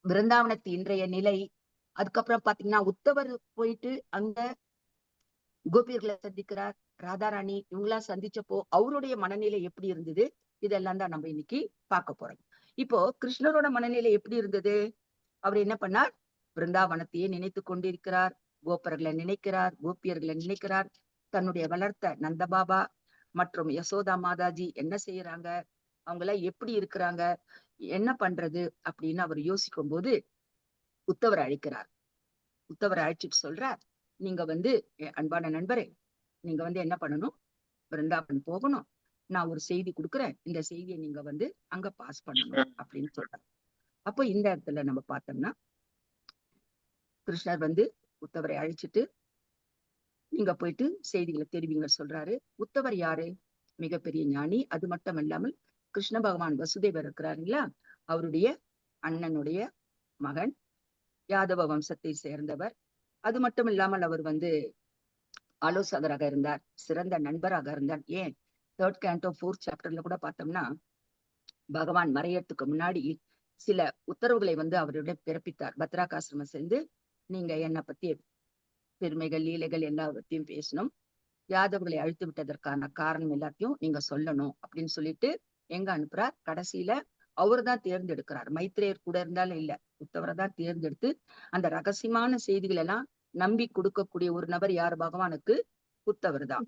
பிருந்தாவனத்து இன்றைய நிலை, அதுக்கப்புறம் பாத்தீங்கன்னா உத்தவர் போயிட்டு அங்க கோபியர்களை சந்திக்கிறார். ராதாராணி இவங்களா சந்திச்சப்போ அவருடைய மனநிலை எப்படி இருந்தது? இதெல்லாம் தான் நம்ம இன்னைக்கு பார்க்க போறோம். இப்போ கிருஷ்ணரோட மனநிலை எப்படி இருந்தது? அவர் என்ன பண்ணார்? பிருந்தாவனத்தையே நினைத்து கொண்டிருக்கிறார். கோபர்களை நினைக்கிறார், கோபியர்களை நினைக்கிறார். தன்னுடைய வளர்த்த நந்தபாபா மற்றும் யசோதா மாதாஜி என்ன செய்யறாங்க, அவங்கள எப்படி இருக்கிறாங்க, என்ன பண்றது அப்படின்னு அவர் யோசிக்கும் போது உத்தவரை அழைக்கிறார். உத்தவரை அழைச்சிட்டு சொல்றார், நீங்க அன்பான நண்பரே, நீங்க என்ன பண்ணணும்? பிருந்தாவன் போகணும். நான் ஒரு செய்தி கொடுக்குறேன், இந்த செய்தியை நீங்க வந்து அங்க பாஸ் பண்ணணும் அப்படின்னு சொல்றாங்க. அப்போ இந்த இடத்துல நம்ம பார்த்தோம்னா கிருஷ்ணர் வந்து உத்தவரை அழைச்சிட்டு நீங்க போயிட்டு செய்திகளை தெரிவிங்க சொல்றாரு. உத்தவர் யாரு? மிகப்பெரிய ஞானி. அது மட்டும் இல்லாமல் கிருஷ்ண பகவான் வசுதேவர் இருக்கிறாருங்களா, அவருடைய அண்ணனுடைய மகன், யாதவ வம்சத்தை சேர்ந்தவர். அது மட்டும் இல்லாமல் அவர் வந்து ஆலோசகராக இருந்தார், சிறந்த நண்பராக இருந்தார். ஏன் 3rd canto 4th chapterல கூட பார்த்தோம்னா பகவான் மறையறதுக்கு முன்னாடி சில உத்தரவுகளை வந்து அவருடைய பிறப்பித்தார். பத்ராகாசிரமம் சேர்ந்து நீங்க என்னை பத்தி பெருமைகள் லீலைகள் எல்லாத்தையும் பேசணும், யாதவர்களை அழித்து விட்டதற்கான காரணம் எல்லாத்தையும் நீங்க சொல்லணும் அப்படின்னு சொல்லிட்டு எங்க அனுப்புறார். கடைசியில அவரு தான் தேர்ந்தெடுக்கிறார். மைத்ரேயர் கூட இருந்தாலும் இல்ல, உத்தவரை தான் தேர்ந்தெடுத்து அந்த ரகசியமான செய்திகள் எல்லாம் நம்பி கொடுக்கக்கூடிய ஒரு நபர் யார்? பகவானுக்கு உத்தவர் தான்.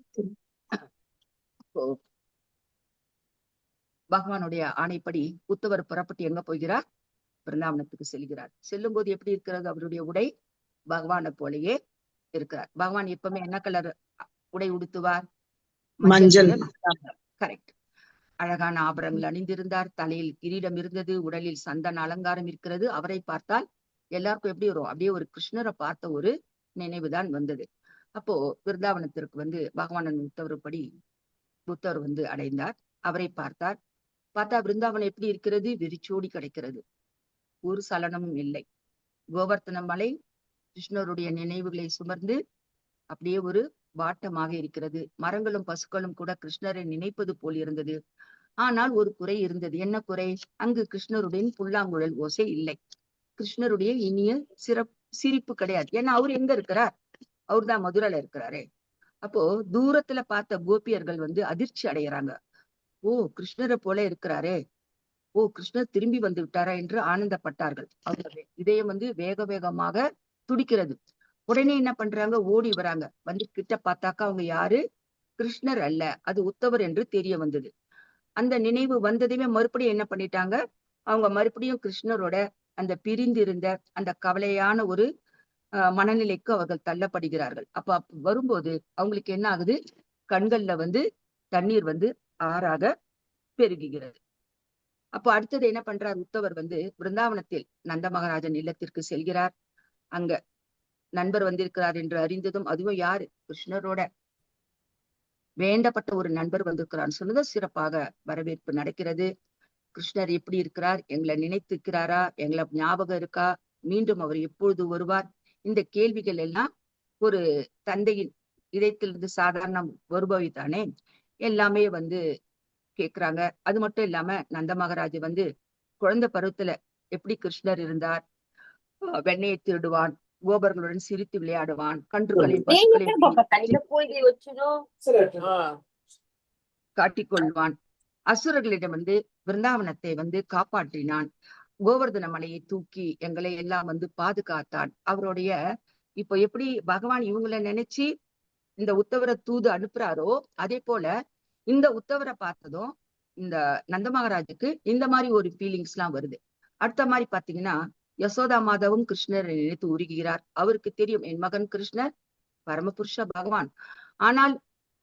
பகவானுடைய ஆணைப்படி உத்தவர் புறப்பட்டு எங்க போகிறார்? பிருந்தாவனத்துக்கு செல்கிறார். செல்லும் போது எப்படி இருக்கிறது அவருடைய உடை? பகவானை போலயே இருக்கிறார். பகவான் எப்பவுமே என்ன கலர் உடை உடுத்துவார்? மஞ்சள். கரெக்ட். அழகான ஆபரணங்கள் அணிந்திருந்தார், தலையில் கிரீடம் இருந்தது, உடலில் சந்தன அலங்காரம் இருக்கிறது. அவரை பார்த்தால் எல்லாருக்கும் எப்படி வரும்? அப்படியே ஒரு கிருஷ்ணரை பார்த்த ஒரு நினைவுதான் வந்தது. அப்போ பிருந்தாவனத்திற்கு வந்து பகவானன் உத்தரவுப்படி புத்தர் வந்து அடைந்தார். அவரை பார்த்தார். பார்த்தா பிருந்தாவனம் எப்படி இருக்கிறது? வெறிச்சோடி கிடைக்கிறது, ஒரு சலனமும் இல்லை. கோவர்த்தன மலை கிருஷ்ணருடைய நினைவுகளை சுமர்ந்து அப்படியே ஒரு வாட்டமாக இருக்கிறது. மரங்களும் பசுக்களும் கூட கிருஷ்ணரை நினைப்பது போல் இருந்தது. ஆனால் ஒரு குறை இருந்தது. என்ன குறை? அங்கு கிருஷ்ணருடைய புல்லாங்குழல் ஓசை இல்லை, கிருஷ்ணருடைய இனிய சிரிப்பு கிடையாது. ஏன்னா அவர் எங்க இருக்கிறார்? அவர் தான் மதுரையில இருக்கிறாரே. அப்போ தூரத்துல பார்த்த கோபியர்கள் வந்து அதிர்ச்சி அடைகிறாங்க. ஓ, கிருஷ்ணரை போல இருக்கிறாரே, ஓ கிருஷ்ணர் திரும்பி வந்து விட்டாரா என்று ஆனந்தப்பட்டார்கள். அவங்க இதயம் வந்து வேக வேகமாக துடிக்கிறது. உடனே என்ன பண்றாங்க? ஓடி வராங்க. வந்து கிட்ட பார்த்தாக்கா அவங்க யாரு? கிருஷ்ணர் அல்ல, அது உத்தவர் என்று தெரிய வந்தது. அந்த நினைவு வந்ததுமே மறுபடியும் என்ன பண்ணிட்டாங்க? அவங்க மறுபடியும் கிருஷ்ணரோட அந்த பிரிந்திருந்த அந்த கவலையான ஒரு மனநிலைக்கு அவர்கள் தள்ளப்படுகிறார்கள். அப்ப வரும்போது அவங்களுக்கு என்ன ஆகுது? கண்கள்ல வந்து தண்ணீர் வந்து ஆறாக பெருகுகிறது. அப்போ அடுத்தது என்ன பண்றார்? உத்தவர் வந்து பிருந்தாவனத்தில் நந்த மகாராஜன் இல்லத்திற்கு செல்கிறார். அங்க நண்பர் வந்திருக்கிறார் என்று அறிந்ததும், அதுவும் யாரு? கிருஷ்ணரோட வேண்டப்பட்ட ஒரு நண்பர் வந்திருக்கிறார் சொன்னதும் சிறப்பாக வரவேற்பு நடக்கிறது. கிருஷ்ணர் எப்படி இருக்கிறார்? எங்களை நினைத்திருக்கிறாரா? எங்களை ஞாபகம் இருக்கா? மீண்டும் அவர் எப்பொழுது வருவார்? இந்த கேள்விகள் எல்லாம் ஒரு தந்தையின் இதயத்திலிருந்து சாதாரண வருபவித்தானே, எல்லாமே வந்து கேக்குறாங்க. அது மட்டும் இல்லாம நந்த மகாராஜ் வந்து குழந்தை பருவத்துல எப்படி கிருஷ்ணர் இருந்தார்? வெண்ணையை திருடுவான், கோபர்களுடன் சிரித்து விளையாடுவான், கன்றுகளையும் பசுக்களையும் காட்டிக்கொள்வான், அசுரர்களிடம் வந்து பிருந்தாவனத்தை வந்து காப்பாற்றினான், கோவர்தன மலையை தூக்கி எங்களை எல்லாம் வந்து பாதுகாத்தான். அவருடைய இப்போ எப்படி பகவான் இவங்களை நினைச்சு இந்த உத்தவரை தூது அனுப்புறாரோ, அதே போல இந்த உத்தவரை பார்த்ததும் இந்த நந்த மகாராஜுக்கு இந்த மாதிரி ஒரு ஃபீலிங்ஸ் எல்லாம் வருது. அடுத்த மாதிரி பாத்தீங்கன்னா யசோதா மாதாவும் கிருஷ்ணரை நினைத்து உருகிறார். அவருக்கு தெரியும் என் மகன் கிருஷ்ணர் பரமபுருஷ பகவான். ஆனால்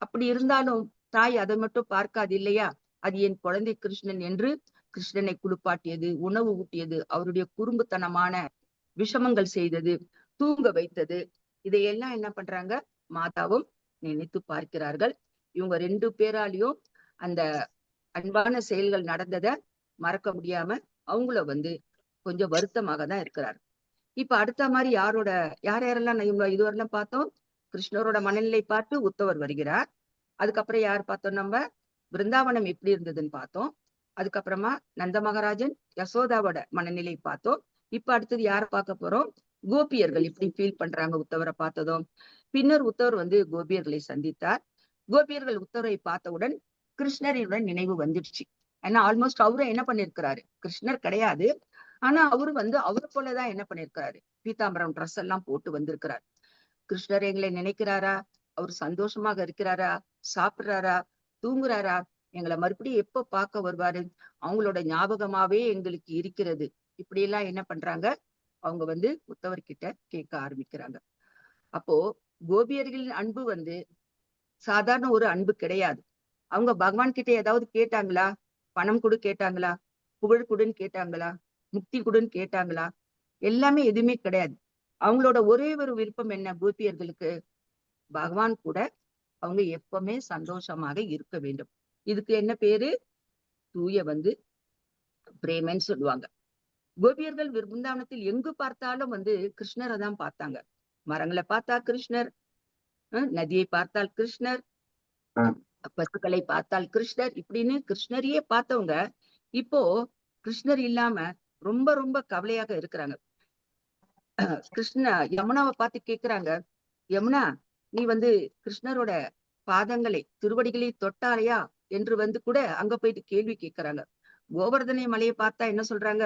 அப்படி இருந்தாலும் தாய் அதை மட்டும் பார்க்காது இல்லையா? அது என் குழந்தை கிருஷ்ணன் என்று கிருஷ்ணனை குளிப்பாட்டியது, உணவு ஊட்டியது, அவருடைய குறும்புத்தனமான விஷமங்கள் செய்தது, தூங்க வைத்தது, இதையெல்லாம் என்ன பண்றாங்க? மாதாவும் நினைத்து பார்க்கிறார்கள். இவங்க 2 பேராலையும் அந்த அன்பான செயல்கள் நடந்ததை மறக்க முடியாம அவங்கள வந்து கொஞ்சம் வருத்தமாக தான் இருக்கிறார். இப்ப அடுத்த மாதிரி யாரெல்லாம் இவங்க இதுவரையிலும் பார்த்தோம்? கிருஷ்ணரோட மனநிலை பார்த்து உத்தவர் வருகிறார். அதுக்கப்புறம் யார் பார்த்தோம்? நம்ம பிருந்தாவனம் எப்படி இருந்ததுன்னு பார்த்தோம். அதுக்கப்புறமா நந்த மகாராஜன் யசோதாவோட மனநிலை பார்த்தோம். இப்ப அடுத்தது யார பார்க்க போறோம்? கோபியர்கள் எப்படி ஃபீல் பண்றாங்க உத்தவரை பார்த்ததும். பின்னர் உத்தவர் வந்து கோபியர்களை சந்தித்தார். கோபியர்கள் உத்தவரை பார்த்தவுடன் கிருஷ்ணரினுடன் நினைவு வந்துடுச்சு. ஏன்னா ஆல்மோஸ்ட் அவரும் என்ன பண்ணிருக்கிறாரு? கிருஷ்ணர் கிடையாது, ஆனா அவரு வந்து அவரை போலதான் என்ன பண்ணிருக்கிறாரு? பீதாம்பரம் ட்ரெஸ் எல்லாம் போட்டு வந்திருக்கிறார். கிருஷ்ணர் எங்களை நினைக்கிறாரா? அவர் சந்தோஷமாக இருக்கிறாரா? சாப்பிடுறாரா? தூங்குறாரா? எங்களை மறுபடியும் எப்ப பார்க்க வருவாரு? அவங்களோட ஞாபகமாவே எங்களுக்கு இருக்கிறது. இப்படி எல்லாம் என்ன பண்றாங்க? அவங்க வந்து உத்தவர்கிட்ட கேட்க ஆரம்பிக்கிறாங்க. அப்போ கோபியர்களின் அன்பு வந்து சாதாரண ஒரு அன்பு கிடையாது. அவங்க பகவான் கிட்ட ஏதாவது கேட்டாங்களா? பணம் கொடு கேட்டாங்களா? புகழ் கொடுன்னு கேட்டாங்களா? முக்தி கொடுன்னு கேட்டாங்களா? எல்லாமே எதுவுமே கிடையாது. அவங்களோட ஒரே ஒரு விருப்பம் என்ன? கோபியர்களுக்கு பகவான் கூட அவங்க எப்பவுமே சந்தோஷமாக இருக்க வேண்டும். இதுக்கு என்ன பேரு? தூய பிரேமன்னு சொல்லுவாங்க. கோபியர்கள் விருந்தாவனத்தில் எங்கு பார்த்தாலும் கிருஷ்ணரை தான் பார்த்தாங்க. மரங்களை பார்த்தா கிருஷ்ணர், நதியை பார்த்தால் கிருஷ்ணர், பசுக்களை பார்த்தால் கிருஷ்ணர், இப்படின்னு கிருஷ்ணரையே பார்த்தவங்க இப்போ கிருஷ்ணர் இல்லாம ரொம்ப ரொம்ப கவலையாக இருக்கிறாங்க. யமுனாவை பார்த்து கேக்குறாங்க, யமுனா நீ கிருஷ்ணரோட பாதங்களை திருவடிகளை தொட்டாலையா என்று கூட அங்க போயிட்டு கேள்வி கேட்கிறாங்க. கோவர்தனை மலையை பார்த்தா என்ன சொல்றாங்க?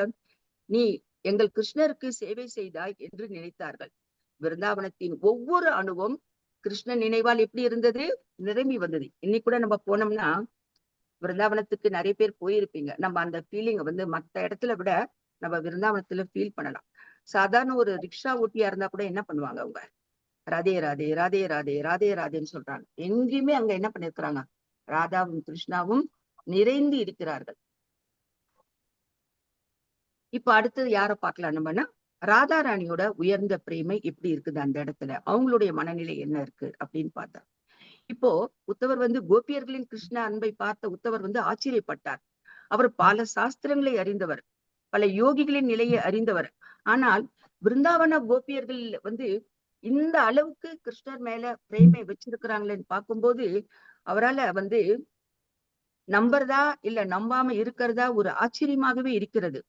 நீ எங்கள் கிருஷ்ணருக்கு சேவை செய்தாய் என்று நினைத்தார்கள். விருந்தாவனத்தின் ஒவ்வொரு அணுவும் கிருஷ்ணன் நினைவால் எப்படி இருந்தது? நிரம்பி வந்தது. இன்னைக்கு கூட நம்ம போனோம்னா விருந்தாவனத்துக்கு நிறைய பேர் போயிருப்பீங்க. நம்ம அந்த ஃபீலிங் மத்த இடத்துல விட நம்ம விருந்தாவனத்துல ஃபீல் பண்ணலாம். சாதாரண ஒரு ரிக்ஷா ஓட்டியா இருந்தா கூட என்ன பண்ணுவாங்க? அவங்க ராதே ராதே ராதே ராதே ராதே ராதேன்னு சொல்றாங்க. எங்கேயுமே அங்க என்ன பண்ணிருக்கிறாங்க? ராதாவும் கிருஷ்ணாவும் நிறைந்து இருக்கிறார்கள். இப்ப அடுத்தது யார பார்க்கலாம் நம்மன்னா, ராதா ராணியோட உயர்ந்த பிரேமை எப்படி இருக்குது அந்த இடத்துல, அவங்களுடைய மனநிலை என்ன இருக்கு அப்படின்னு பார்த்தா, இப்போ உத்தவர் கோபியர்களின் கிருஷ்ண அன்பை பார்த்த உத்தவர் ஆச்சரியப்பட்டார். அவர் பல சாஸ்திரங்களை அறிந்தவர், பல யோகிகளின் நிலையை அறிந்தவர். ஆனால் பிருந்தாவன கோபியர்கள் இந்த அளவுக்கு கிருஷ்ணர் மேல பிரேமை வச்சிருக்கிறாங்களேன்னு பார்க்கும்போது அவரால நம்புறதா இல்ல நம்பாம இருக்கிறதா ஒரு ஆச்சரியமாகவே இருக்கிறது.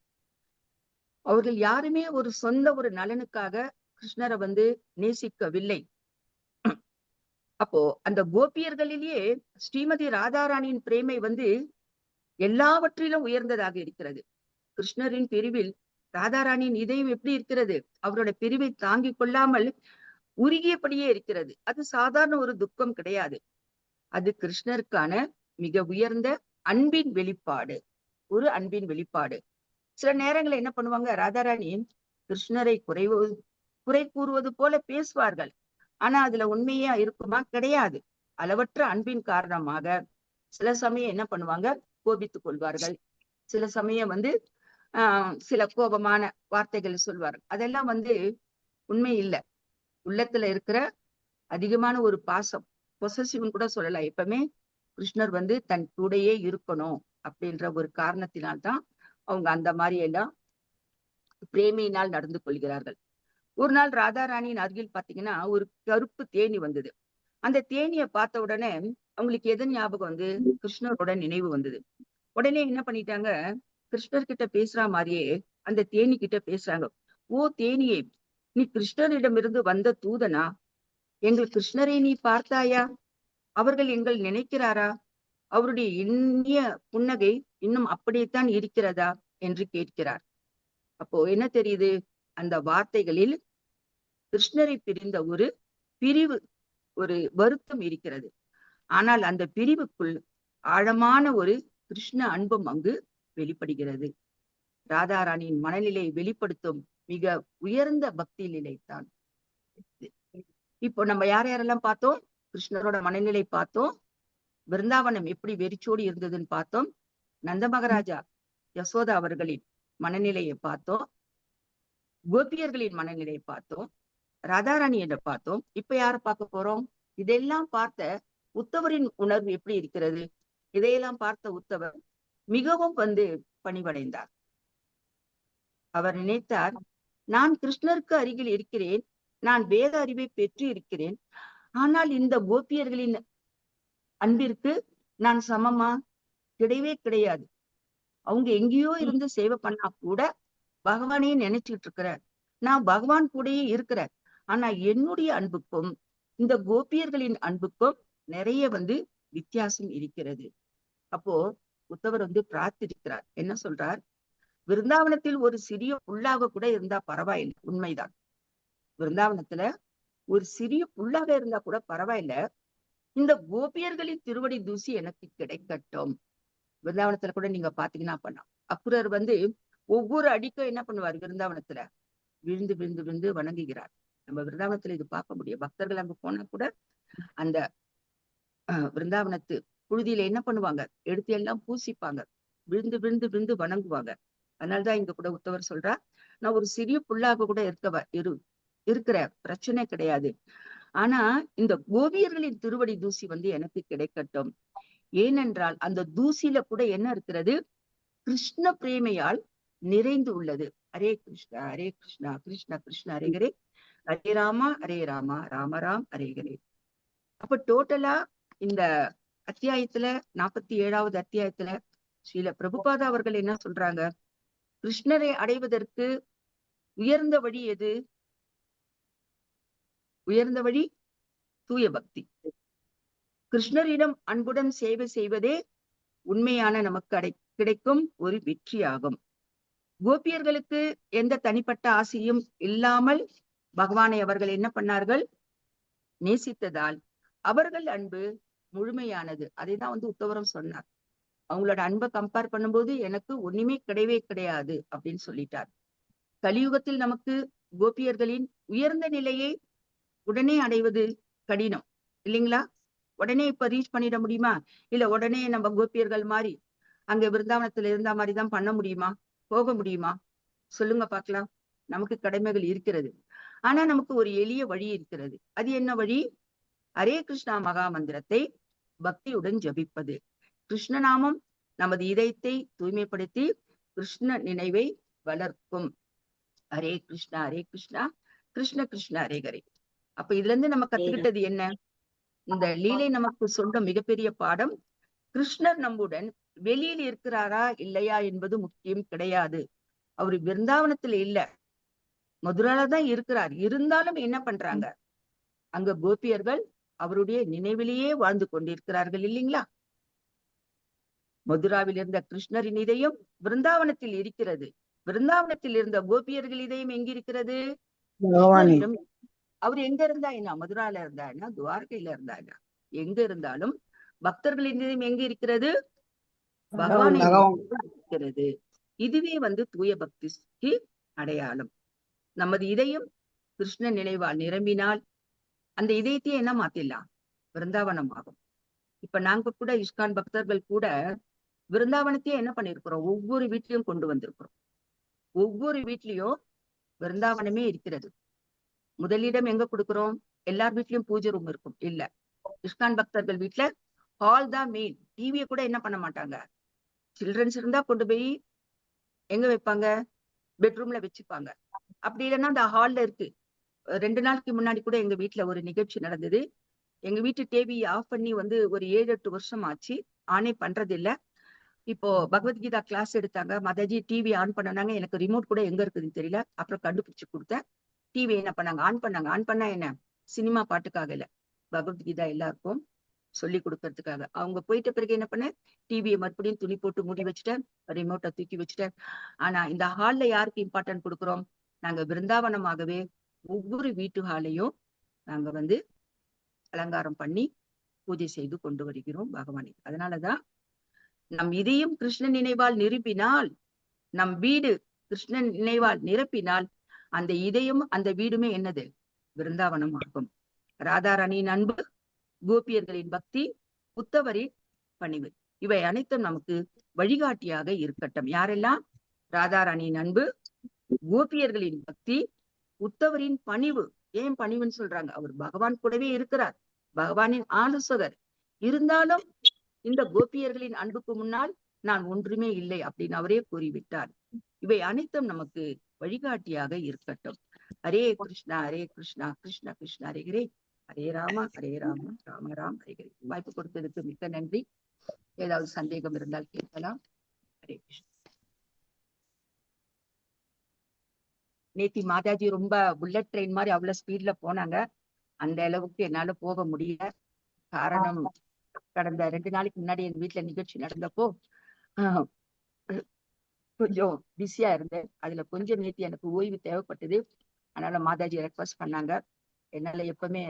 அவர்கள் யாருமே ஒரு சொந்த ஒரு நலனுக்காக கிருஷ்ணரை நேசிக்கவில்லை. அப்போ அந்த கோபியர்களிலேயே ஸ்ரீமதி ராதாராணியின் பிரேமை எல்லாவற்றிலும் உயர்ந்ததாக இருக்கிறது. கிருஷ்ணரின் பிரிவில் ராதாராணியின் இதயம் எப்படி இருக்கிறது? அவரோட பிரிவை தாங்கிக் கொள்ளாமல் உருகியபடியே இருக்கிறது. அது சாதாரண ஒரு துக்கம் கிடையாது. அது கிருஷ்ணருக்கான மிக உயர்ந்த அன்பின் வெளிப்பாடு, ஒரு அன்பின் வெளிப்பாடு. சில நேரங்களை என்ன பண்ணுவாங்க? ராதாராணி கிருஷ்ணரை குறை கூறுவது போல பேசுவார்கள். ஆனா அதுல உண்மையா இருக்குமா? கிடையாது. அளவற்ற அன்பின் காரணமாக சில சமயம் என்ன பண்ணுவாங்க? கோபித்துக் கொள்வார்கள். சில சமயம் சில கோபமான வார்த்தைகள் சொல்வார்கள். அதெல்லாம் உண்மை இல்லை. உள்ளத்துல இருக்கிற அதிகமான ஒரு பாசம், பொசசிவ்னு கூட சொல்லலாம். எப்பவுமே கிருஷ்ணர் தன் கூடையே இருக்கணும் அப்படின்ற ஒரு காரணத்தினால்தான் அவங்க அந்த மாதிரி எல்லாம் பிரேமையினால் நடந்து கொள்கிறார்கள். ஒரு நாள் ராதாராணியின் அருகில் பாத்தீங்கன்னா ஒரு கருப்பு தேனி வந்தது. அந்த தேனியை பார்த்த உடனே அவங்களுக்கு எது ஞாபகம் கிருஷ்ணரோட நினைவு வந்தது. உடனே என்ன பண்ணிட்டாங்க? கிருஷ்ணர் கிட்ட பேசுற மாதிரியே அந்த தேனி கிட்ட பேசுறாங்க. ஓ தேனியே, நீ கிருஷ்ணரிடமிருந்து வந்த தூதனா? எங்கள் கிருஷ்ணரை நீ பார்த்தாயா? அவர்கள் எங்கள் நினைக்கிறாரா? அவருடைய இனிய புன்னகை இன்னும் அப்படியேத்தான் இருக்கிறதா என்று கேட்கிறார். அப்போ என்ன தெரியுது? அந்த வார்த்தைகளில் கிருஷ்ணரை பிரிந்த ஒரு பிரிவு, ஒரு வருத்தம் இருக்கிறது. ஆனால் அந்த பிரிவுக்குள் ஆழமான ஒரு கிருஷ்ண அன்பும் அங்கு வெளிப்படுகிறது. ராதாராணியின் மனநிலை வெளிப்படுத்தும் மிக உயர்ந்த பக்தி நிலைத்தான். இப்போ நம்ம யாரெல்லாம் பார்த்தோம்? கிருஷ்ணரோட மனநிலை பார்த்தோம். விருந்தாவனம் எப்படி வெறிச்சோடி இருந்ததுன்னு பார்த்தோம். நந்த மகாராஜா யசோதா அவர்களின் மனநிலையை பார்த்தோம். கோபியர்களின் மனநிலையை பார்த்தோம். ராதாராணியை பார்த்தோம். இப்ப யார பார்க்க போறோம்? இதெல்லாம் பார்த்த உத்தவரின் உணர்வு எப்படி இருக்கிறது? இதையெல்லாம் பார்த்த உத்தவர் மிகவும் பணிவடைந்தார். அவர் நினைத்தார், நான் கிருஷ்ணருக்கு அருகில் இருக்கிறேன், நான் வேத அறிவை பெற்று இருக்கிறேன். ஆனால் இந்த கோபியர்களின் அன்பிற்கு நான் சமமா? கிடையவே கிடையாது. அவங்க எங்கேயோ இருந்து சேவை பண்ணா கூட பகவானையே நினைச்சுட்டு இருக்கிறார். நான் பகவான் கூடயே இருக்கிறேன். ஆனா என்னுடைய அன்புக்கும் இந்த கோபியர்களின் அன்புக்கும் நிறைய வித்தியாசம் இருக்கிறது. அப்போ உத்தவர் பிரார்த்திக்கிறார். என்ன சொல்றார்? விருந்தாவனத்தில் ஒரு சிறிய புல்லாக கூட இருந்தா பரவாயில்லை. உண்மைதான். விருந்தாவனத்துல ஒரு சிறிய புல்லாக இருந்தா கூட பரவாயில்ல. இந்த கோபியர்களின் திருவடி தூசி எனக்கு கிடைக்கட்டும். விருந்தாவனத்துல கூட நீங்க பாத்தீங்கன்னா பண்ணலாம். அக்குரர் ஒவ்வொரு அடிக்கும் என்ன பண்ணுவார்? விருந்தாவனத்துல விழுந்து விழுந்து விழுந்து வணங்குகிறார். நம்ம விருந்தாவனத்துல இது பார்க்க முடியும். பக்தர்கள் அங்க போனா கூட அந்த விருந்தாவனத்து புழுதியில என்ன பண்ணுவாங்க, எடுத்து எல்லாம் பூசிப்பாங்க, விழுந்து விழுந்து விழுந்து வணங்குவாங்க. அதனாலதான் இங்க கூட உத்தவர் சொல்றா, நான் ஒரு சிறிய புல்லாக கூட இருக்கிற பிரச்சனை கிடையாது. ஆனா இந்த கோபியர்களின் திருவடி தூசி எனக்கு கிடைக்கட்டும். ஏனென்றால் அந்த தூசியில கூட என்ன இருக்கிறது, கிருஷ்ண பிரேமையால் நிறைந்து உள்ளது. ஹரே கிருஷ்ணா ஹரே கிருஷ்ணா கிருஷ்ண கிருஷ்ண ஹரே ஹரே, ஹரே ராமா ராம ராம் ஹரே ஹரே. அப்ப டோட்டலா இந்த அத்தியாயத்துல 47வது அத்தியாயத்துல ஸ்ரீல பிரபுபாதா அவர்கள் என்ன சொல்றாங்க, கிருஷ்ணரை அடைவதற்கு உயர்ந்த வழி எது? உயர்ந்த வழி தூய பக்தி. கிருஷ்ணரிடம் அன்புடன் சேவை செய்வதே உண்மையான நமக்கு கிடைக்கும் ஒரு வெற்றியாகும். கோபியர்களுக்கு எந்த தனிப்பட்ட ஆசையும் இல்லாமல் பகவானை அவர்கள் என்ன பண்ணார்கள், நேசித்ததால் அவர்கள் அன்பு முழுமையானது. அதைதான் உத்தவரும் சொன்னார். அவங்களோட அன்பை கம்பேர் பண்ணும்போது எனக்கு ஒண்ணுமே கிடையவே கிடையாது அப்படின்னு சொல்லிட்டார். கலியுகத்தில் நமக்கு கோபியர்களின் உயர்ந்த நிலையை உடனே அடைவது கடினம் இல்லைங்களா? உடனே இப்ப ரீச் பண்ணிட முடியுமா? இல்ல உடனே நம்ம கோபியர்கள் மாதிரி அங்க விருந்தாவனத்துல இருந்த மாதிரிதான் பண்ண முடியுமா, போக முடியுமா? சொல்லுங்க பாக்கலாம். நமக்கு கடமைகள் இருக்கிறது. ஆனா நமக்கு ஒரு எளிய வழி இருக்கிறது. அது என்ன வழி? ஹரே கிருஷ்ணா மகா மந்திரத்தை பக்தியுடன் ஜபிப்பது. கிருஷ்ணநாமம் நமது இதயத்தை தூய்மைப்படுத்தி கிருஷ்ண நினைவை வளர்க்கும். ஹரே கிருஷ்ணா கிருஷ்ண கிருஷ்ண ஹரே ஹரே. அப்ப இதுல இருந்து நம்ம கத்துக்கிட்டது என்ன? இந்த லீலை நமக்கு சொல்ற மிகப்பெரிய பாடம், கிருஷ்ணர் நம்முடன் வெளியில் இருக்கிறாரா இல்லையா என்பது முக்கியம் கிடையாது. அவரு விருந்தாவனத்துல இல்ல, மதுரால தான் இருக்கிறார். இருந்தாலும் என்ன பண்றாங்க, அங்க கோபியர்கள் அவருடைய நினைவிலேயே வாழ்ந்து கொண்டிருக்கிறார்கள் இல்லைங்களா? மதுராவில் இருந்த கிருஷ்ணரின் இதயம் விருந்தாவனத்தில் இருக்கிறது. விருந்தாவனத்தில் இருந்த கோபியர்கள் இதயம் எங்கிருக்கிறது? கிருஷ்ணரிடம். அவர் எங்க இருந்தா என்ன, மதுரால இருந்தா என்ன, துவாரகையில இருந்தா என்ன, எங்க இருந்தாலும் பக்தர்களின் இதயம் எங்க இருக்கிறது? பகவானை இருக்கிறது. இதுவே தூய பக்திக்கு அடையாளம். நமது இதயம் கிருஷ்ண நினைவால் நிரம்பினால் அந்த இதயத்தையே என்ன மாத்திடலாம், விருந்தாவனம் ஆகும். இப்ப நாங்க கூட இஸ்கான் பக்தர்கள் கூட விருந்தாவனத்தையே என்ன பண்ணிருக்கிறோம், ஒவ்வொரு வீட்லயும் கொண்டு வந்திருக்கிறோம். ஒவ்வொரு வீட்லயும் விருந்தாவனமே இருக்கிறது. முதலிடம் எங்க கொடுக்கிறோம்? எல்லார் வீட்லயும் பூஜை ரூம் இருக்கும் இல்ல. இஸ்கான் பக்தர்கள் வீட்டுல ஹால் தான் மெயின். டிவியை கூட என்ன பண்ண மாட்டாங்க. சில்ட்ரன்ஸ் இருந்தா கொண்டு போய் எங்க வைப்பாங்க, பெட்ரூம்ல வச்சுப்பாங்க. அப்படி இல்லைன்னா அந்த ஹால்ல இருக்கு. 2 நாளைக்கு முன்னாடி கூட எங்க வீட்டுல ஒரு நிகழ்ச்சி நடந்தது. எங்க வீட்டு டிவி ஆஃப் பண்ணி ஒரு 7-8 வருஷம் ஆச்சு. ஆனே பண்றது இல்ல. இப்போ பகவத்கீதா கிளாஸ் எடுத்தாங்க. மாதாஜி டிவி ஆன் பண்ணாங்க. எனக்கு ரிமோட் கூட எங்க இருக்குதுன்னு தெரியல. அப்புறம் கண்டுபிடிச்சு கொடுத்தேன். டிவி என்ன பண்ணாங்க, ஆன் பண்ணாங்க. ஆன் பண்ணா என்ன, சினிமா பாட்டுக்காக இல்ல, பகவத்கீதா எல்லாருக்கும் சொல்லி கொடுக்கறதுக்காக. அவங்க போயிட்ட பிறகு என்ன பண்ண, டிவியை மறுபடியும் துணி போட்டு மூடி வச்சுட்டேன், ரிமோட்டை தூக்கி வச்சுட்டேன். ஆனா இந்த ஹால்ல யாருக்கு இம்பார்ட்டன்ட் கொடுக்குறோம்? நாங்க விருந்தாவனமாகவே ஒவ்வொரு வீட்டு ஹாலையும் நாங்க அலங்காரம் பண்ணி பூஜை செய்து கொண்டு வருகிறோம் பகவானை. அதனாலதான் நம் இதயம் கிருஷ்ண நினைவால் நிரப்பினால், நம் வீடு கிருஷ்ண நினைவால் நிரப்பினால் அந்த இதயம் அந்த வீடுமே என்னது, விருந்தாவனம் ஆகும். ராதாராணியின் அன்பு, கோபியர்களின் பக்தி, உத்தவரின் பணிவு, இவை அனைத்தும் நமக்கு வழிகாட்டியாக இருக்கட்டும். யாரெல்லாம்? ராதாராணியின் அன்பு, கோபியர்களின் பக்தி, உத்தவரின் பணிவு. ஏன் பணிவுன்னு சொல்றாங்க? அவர் பகவான் கூடவே இருக்கிறார், பகவானின் ஆலோசகர். இருந்தாலும் இந்த கோபியர்களின் அன்புக்கு முன்னால் நான் ஒன்றுமே இல்லை அப்படின்னு அவரே கூறிவிட்டார். இவை அனைத்தும் நமக்கு வழிகாட்டியாக இருக்கட்டும். ஹரே கிருஷ்ணா கிருஷ்ண கிருஷ்ண ஹரே ஹரே, ஹரே ராம ராம ராம் ஹரே ஹரே. வாய்ப்பு கொடுத்ததுக்கு மிக்க நன்றி. ஏதாவது சந்தேகம் இருந்தால் கேட்கலாம். ஹரே கிருஷ்ணா. நேத்தி மாதாஜி ரொம்ப புல்லட் ட்ரெயின் மாதிரி அவ்வளவு ஸ்பீட்ல போனாங்க. அந்த அளவுக்கு என்னால போக முடியல. காரணம், கடந்த 2 நாளைக்கு முன்னாடி எங்க வீட்டுல நிகழ்ச்சி நடந்தப்போ கொஞ்சம் பிஸியா இருந்தேன். அதுல கொஞ்சம் நேத்தி எனக்கு ஓய்வு தேவைப்பட்டது. அதனால மாதாஜி ரெக்வஸ்ட் பண்ணாங்க. என்னால எப்பவுமே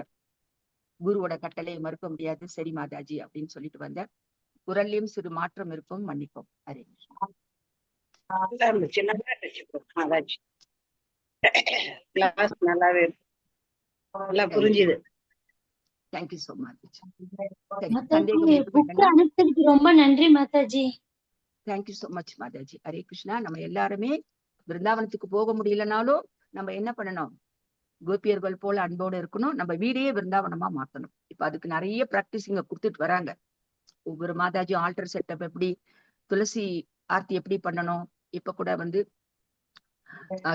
குருவோட கட்டளையை மறுக்க முடியாது. சரி மாதாஜி அப்படின்னு சொல்லிட்டு வந்தேன். குரல்லையும் சிறு மாற்றம் இருக்கும், மன்னிப்போம். ஹரே மாதாஜி கிளாஸ் நல்லாவே நல்லா புரிஞ்சுது. Thank you so much. Mataji book அனுப்பிச்சதுக்கு ரொம்ப நன்றி Mataji. Thank you so much Mataji. Hare Krishna. நம்ம எல்லாருமே விருந்தாவனத்துக்கு போக முடியலனாலும் நம்ம என்ன பண்ணணும், கோபியர்கள் போல அன்போடு இருக்கணும். நம்ம வீடையே விருந்தாவனமா மாத்தணும். இப்ப அதுக்கு நிறைய பிராக்டிஸ் இங்க கொடுத்துட்டு வராங்க. ஒவ்வொரு மாதாஜியும் ஆல்டர் செட்டப் எப்படி, துளசி ஆர்த்தி எப்படி பண்ணணும், இப்ப கூட வந்து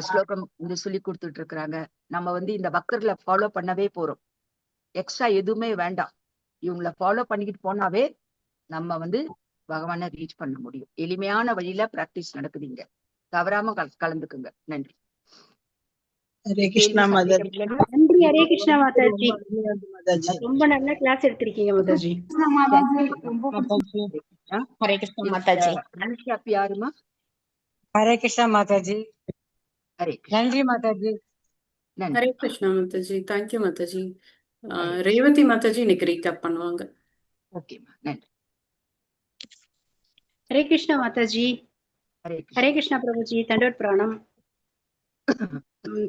ஸ்லோகம் வந்து சொல்லி கொடுத்துட்டு இருக்கிறாங்க. நம்ம வந்து இந்த பக்தர்களை ஃபாலோ பண்ணவே போறோம். எக்ஸ்ட்ரா எதுவுமே வேண்டாம். இவங்களை ஃபாலோ பண்ணிக்கிட்டு போனாவே நம்ம வந்து பகவானை ரீச் பண்ண முடியும். எளிமையான வழியில பிராக்டிஸ் நடக்குதுங்க. தவறாம கலந்துக்குங்க. நன்றி. ஹரே கிருஷ்ணா மாதாஜி. நன்றி. ஹரே கிருஷ்ணா மாதாஜி. மாதாஜி. ரொம்ப நல்ல கிளாஸ் எடுத்திருக்கீங்க மாதாஜி. ஹரே கிருஷ்ணா மாதாஜி. யாருமா? ஹரே கிருஷ்ணா மாதாஜி. ஹரே நன்றி மாதாஜி. நன்றி. ஹரே கிருஷ்ணா மாதாஜி. தேங்க்யூ மாதாஜி. ரேவதி மாதாஜி இன்னைக்கு ரீகேப் பண்ணுவாங்க. ஓகேமா, நன்றி. ஹரே கிருஷ்ணா மாதாஜி. ஹரே கிருஷ்ணா பிரபுஜி. தண்டோட் பிராணம்.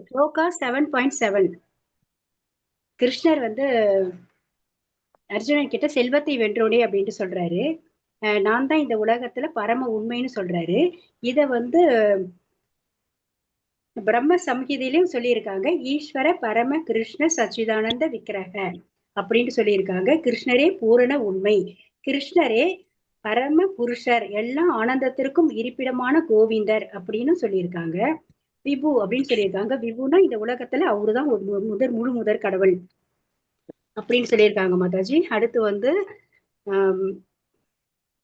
ஸ்லோகா 7.7. கிருஷ்ணர் வந்து அர்ஜுனன் கிட்ட செல்வத்தை வென்றோனே அப்படின்ட்டு சொல்றாரு. நான் தான் இந்த உலகத்துல பரம உண்மைன்னு சொல்றாரு. இத வந்து பிரம்ம சம்ஹிதையிலும் சொல்லியிருக்காங்க. ஈஸ்வர பரம கிருஷ்ண சச்சிதானந்த விக்கிரக அப்படின்னு சொல்லியிருக்காங்க. கிருஷ்ணரே பூரண உண்மை, கிருஷ்ணரே பரம புருஷர், எல்லா ஆனந்தத்திற்கும் இருப்பிடமான கோவிந்தர் அப்படின்னு சொல்லியிருக்காங்க. விபு அப்படின்னு சொல்லியிருக்காங்க. விபுனா இந்த உலகத்துல அவருதான் ஒரு முழு கடவுள் அப்படின்னு சொல்லியிருக்காங்க மாதாஜி. அடுத்து வந்து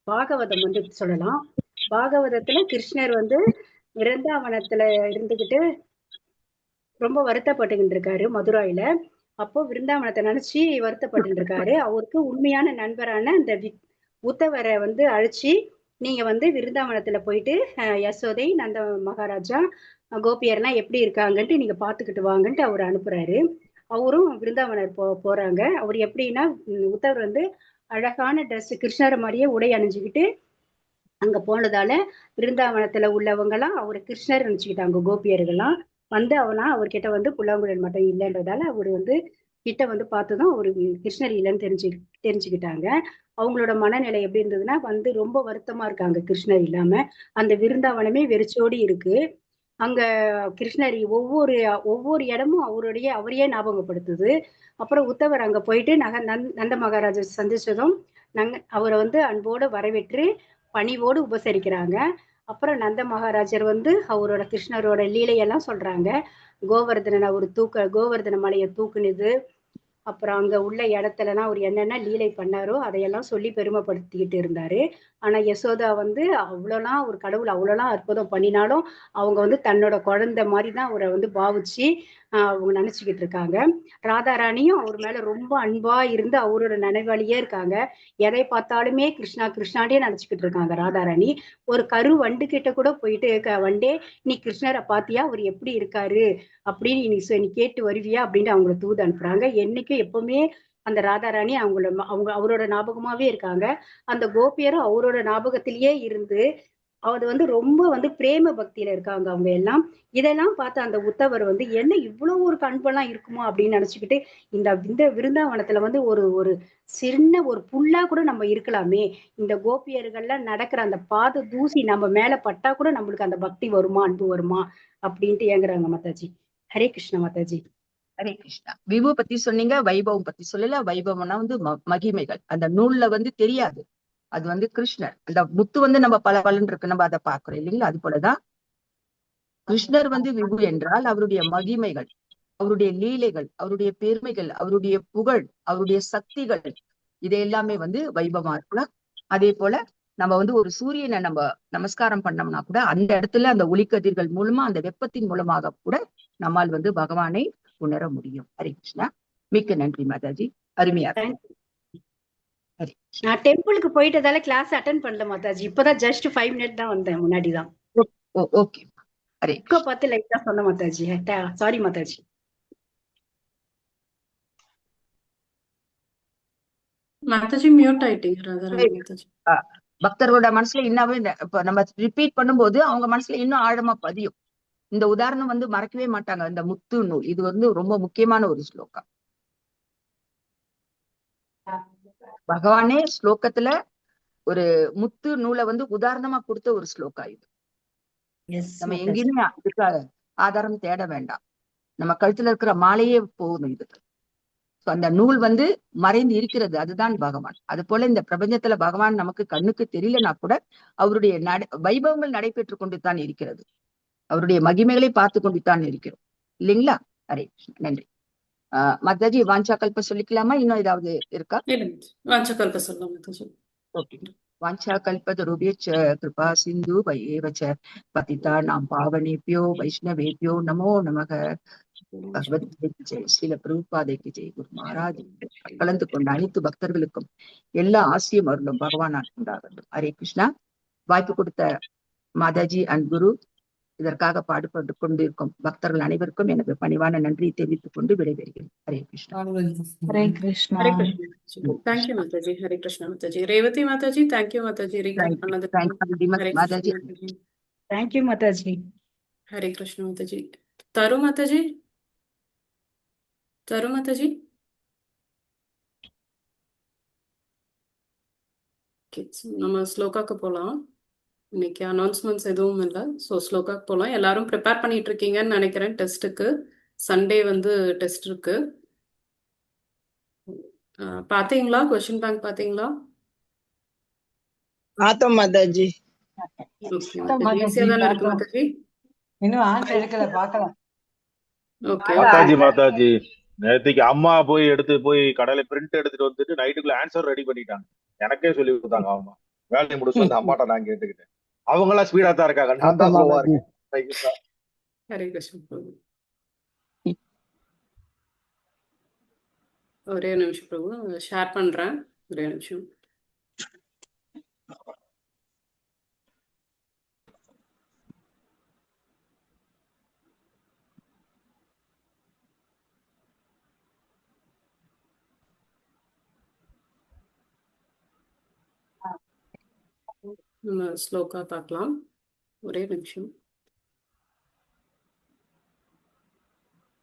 பாகவதம் வந்து சொல்லலாம். பாகவதத்துல கிருஷ்ணர் வந்து விருந்தாவனத்துல இருந்துகிட்டு ரொம்ப வருத்தப்பட்டுக்கிட்டு இருக்காரு மதுராயில. அப்போ விருந்தாவனத்தை நினைச்சு வருத்தப்பட்டு இருக்காரு. அவருக்கு உண்மையான நண்பரான அந்த உத்தவரை வந்து அழைச்சி, நீங்க வந்து விருந்தாவனத்துல போயிட்டு யசோதை, நந்த மகாராஜா, கோபியர்லாம் எப்படி இருக்காங்கன்ட்டு நீங்க பாத்துக்கிட்டு வாங்கன்ட்டு அவர் அனுப்புறாரு. அவரும் விருந்தாவனர் போறாங்க. அவர் எப்படின்னா, உத்தவர் வந்து அழகான ட்ரெஸ், கிருஷ்ணரை மாதிரியே உடை அணிஞ்சுக்கிட்டு அங்க போனதால விருந்தாவனத்துல உள்ளவங்க எல்லாம் அவரு கிருஷ்ணர் நினைச்சுக்கிட்டாங்க. கோபியர்கள்லாம் வந்து அவர்கிட்ட வந்து புல்லாங்குழல் மட்டும் இல்லைன்றதால அவரு வந்து கிட்ட வந்து பார்த்துதான் அவரு கிருஷ்ணர் இல்லைன்னு தெரிஞ்சுக்கிட்டாங்க. அவங்களோட மனநிலை எப்படி இருந்ததுன்னா, வந்து ரொம்ப வருத்தமா இருக்காங்க கிருஷ்ணர் இல்லாம. அந்த விருந்தாவனமே வெறிச்சோடி இருக்கு. அங்க கிருஷ்ணர் ஒவ்வொரு இடமும் அவரையே ஞாபகப்படுத்துது. அப்புறம் உத்தவர் அங்க போயிட்டு நந்த மகாராஜா சந்திச்சதும் அவரை வந்து அன்போடு வரவேற்று பணிவோடு உபசரிக்கிறாங்க. அப்புறம் நந்த மகாராஜர் வந்து அவரோட கிருஷ்ணரோட லீலையெல்லாம் சொல்றாங்க. கோவர்தன மலையை தூக்குனது, அப்புறம் அங்க உள்ள இடத்துலலாம் அவர் என்னென்ன லீலை பண்ணாரோ அதையெல்லாம் சொல்லி பெருமைப்படுத்திக்கிட்டு இருந்தாரு. ஆனா யசோதா வந்து அவ்வளோலாம் ஒரு கடவுள் அவ்வளோலாம் அற்புதம் பண்ணினாலும் அவங்க வந்து தன்னோட குழந்தை மாதிரி தான் அவரை வந்து பாவிச்சு அவங்க நினைச்சுக்கிட்டு இருக்காங்க. ராதாராணியும் அவர் மேல ரொம்ப அன்பா இருந்து அவரோட நினைவாளியே இருக்காங்க. எதை பார்த்தாலுமே கிருஷ்ணா கிருஷ்ணாண்டே நினைச்சுக்கிட்டு இருக்காங்க ராதாராணி. ஒரு வண்டு கிட்ட கூட போயிட்டு, வண்டே நீ கிருஷ்ணரை பாத்தியா, அவர் எப்படி இருக்காரு அப்படின்னு நீ கேட்டு வருவியா அப்படின்னு அவங்களை தூது அனுப்புறாங்க. என்னைக்கும் எப்பவுமே அந்த ராதாராணி அவரோட ஞாபகமாவே இருக்காங்க. அந்த கோபியரும் அவரோட ஞாபகத்திலேயே இருந்து அது வந்து ரொம்ப வந்து பிரேம பக்தியில இருக்காங்க அவங்க எல்லாம். இதெல்லாம் பார்த்து அந்த உத்தவர் வந்து என்ன இவ்வளவு ஒரு அன்பெல்லாம் இருக்குமோ அப்படின்னு நினைச்சுக்கிட்டு, இந்த விருந்தாவனத்துல வந்து ஒரு சின்ன ஒரு புல்லா கூட நம்ம இருக்கலாமே, இந்த கோபியர்கள்ல நடக்கிற அந்த பாத தூசி நம்ம மேல பட்டா கூட நம்மளுக்கு அந்த பக்தி வருமா, அன்பு வருமா அப்படின்ட்டு ஏங்குறாங்க மாதாஜி. ஹரே கிருஷ்ணா மாதாஜி. ஹரே கிருஷ்ணா. விபு பத்தி சொன்னீங்க, வைபவம் பத்தி சொல்லல. வைபவம்னா வந்து மகிமைகள் அந்த நூல்ல வந்து தெரியாது. அது வந்து கிருஷ்ணர். அந்த முத்து வந்து நம்ம பலன்னு இருக்கு, நம்ம அதை பார்க்கிறோம் இல்லைங்களா? அது போலதான் கிருஷ்ணர் வந்து விபு என்றால் அவருடைய மகிமைகள், அவருடைய லீலைகள், அவருடைய பெருமைகள், அவருடைய புகழ், அவருடைய சக்திகள், இது எல்லாமே வந்து வைபவமா இருக்கலாம். அதே போல நம்ம வந்து ஒரு சூரியனை நம்ம நமஸ்காரம் பண்ணோம்னா கூட அந்த இடத்துல அந்த ஒளிக்கதிர்கள் மூலமா, அந்த வெப்பத்தின் மூலமாக கூட நம்மால் வந்து பகவானை உணர முடியும். ஹரே கிருஷ்ணா. மிக்க நன்றி மாதாஜி. அருமையா. நான் டெம்பிளுக்கு போயிட்டதால கிளாஸ் அட்டென்ட் பண்ணல மாதாஜி. இப்பதான் ஜஸ்ட் 5 மினிட் தான் வந்தேன், முன்னாடிதான். ஓகே. ஹரே பார்த்து லைட்டா சொன்ன மாதாஜி. சாரி மாதாஜி. மாதாஜி மியூட் ஆயிட்டீங்க ராதாராணி மாதாஜி. பக்தர்களோட மனசுல இன்னவே இப்ப நம்ம ரிப்பீட் பண்ணும்போது அவங்க மனசுல இன்னும் ஆழமா பதியும். இந்த உதாரணம் வந்து மறக்கவே மாட்டாங்க. இந்த முத்து நூல் இது வந்து ரொம்ப முக்கியமான ஒரு ஸ்லோகம். பகவானே ஸ்லோகத்துல ஒரு முத்து நூலை வந்து உதாரணமா கொடுத்த ஒரு ஸ்லோகா இது. நம்ம எங்கேயுமே இதுக்கு ஆதாரம் தேட வேண்டாம். நம்ம கழுத்துல இருக்கிற மாலையே போகும் இதுக்கு. அந்த நூல் வந்து மறைந்து இருக்கிறது, அதுதான் பகவான். அது போல இந்த பிரபஞ்சத்துல பகவான் நமக்கு கண்ணுக்கு தெரியலனா கூட அவருடைய வைபவங்கள் நடைபெற்று கொண்டுதான் இருக்கிறது. அவருடைய மகிமைகளை பார்த்து கொண்டுதான் இருக்கிறோம் இல்லைங்களா? ஹரே கிருஷ்ணா. நன்றி. மாதாஜி வாஞ்சா கல்ப சொல்லிக்கலாமா? இன்னும் ஏதாவது இருக்கா? வாஞ்சகல்ப சொல்லலாம் மாதாஜி. ஓகே. வாஞ்சா கல்பதருபியச்ச கிருபா சிந்து வயேவச்ச பதிதானாம் பாவனேபியோ வைஷ்ணவேபியோ நமோ நமக. பகவத்கீதைக்கு ஜெய். ஸ்ரீல பிரபுபாதைக்கு ஜெய். குரு மகாராஜ் கலந்து கொண்ட அனைத்து பக்தர்களுக்கும் எல்லா ஆசியும் அருளும் பகவானால் உண்டாகட்டும். ஹரே கிருஷ்ணா. வாய்ப்பு கொடுத்த மாதாஜி அண்ட் குரு, இதற்காக பாடுபட்டு கொண்டிருக்கும் பக்தர்கள் அனைவருக்கும் எனது பணிவான நன்றியை தெரிவித்துக் கொண்டு விடைபெறுகிறேன். Hare Krishna. Hare Krishna. Hare Krishna. Thank you Mataji. Hare Krishna Mataji. Revathi Mataji, thank you Mataji. Recall பண்ணது. ஹரே மாதாஜி. கிருஷ்ணா. தேங்க்யூ மாதாஜி. ஹரே கிருஷ்ணா மாதாஜி. தரு மாதாஜி, தரு மாதாஜி. நம்ம ஸ்லோகாக்கு போகலாம். இன்னைக்கு அனௌன்ஸ்மெண்ட்ஸ் எதுவும் இல்லை. ஸோ ஸ்லோகாக்கு போகலாம். எல்லாரும் ப்ரிப்பேர் பண்ணிட்டு இருக்கீங்கன்னு நினைக்கிறேன் டெஸ்ட்டுக்கு. சண்டே வந்து டெஸ்ட் இருக்கு. பாத்தீங்களா? கொஸ்டின் பேங்க் பாத்தீங்களா? பார்த்தோம் மாதாஜி. ஓகே மாதாஜி. ஈஸியா தானே இருக்கு மாதாஜி? இன்னும் ஆன்சர் எடுக்கல, பார்க்கலாம். ஓகே மாதாஜி நேற்றுக்கு அம்மா போய் கடையில பிரிண்ட் எடுத்துட்டு வந்துட்டு நைட்டுக்குள்ள ஆன்சர் ரெடி பண்ணிட்டாங்க. எனக்கே சொல்லி கொடுத்தாங்க. அம்மா வேலையை முடிச்சு வந்து அம்மாட்ட நான் கேட்டுக்கிட்டேன். அவங்க எல்லாம் ஸ்பீடா தான் இருக்காங்க. நான் தான் ஸ்லோவா இருக்கேன். ஹரே கிருஷ்ணா. ஒரே நிமிஷம் பிரபு, ஷேர் பண்றேன். ஒரே நிமிஷம். நம்ம ஸ்லோகா பார்க்கலாம். ஒரே நிமிஷம்.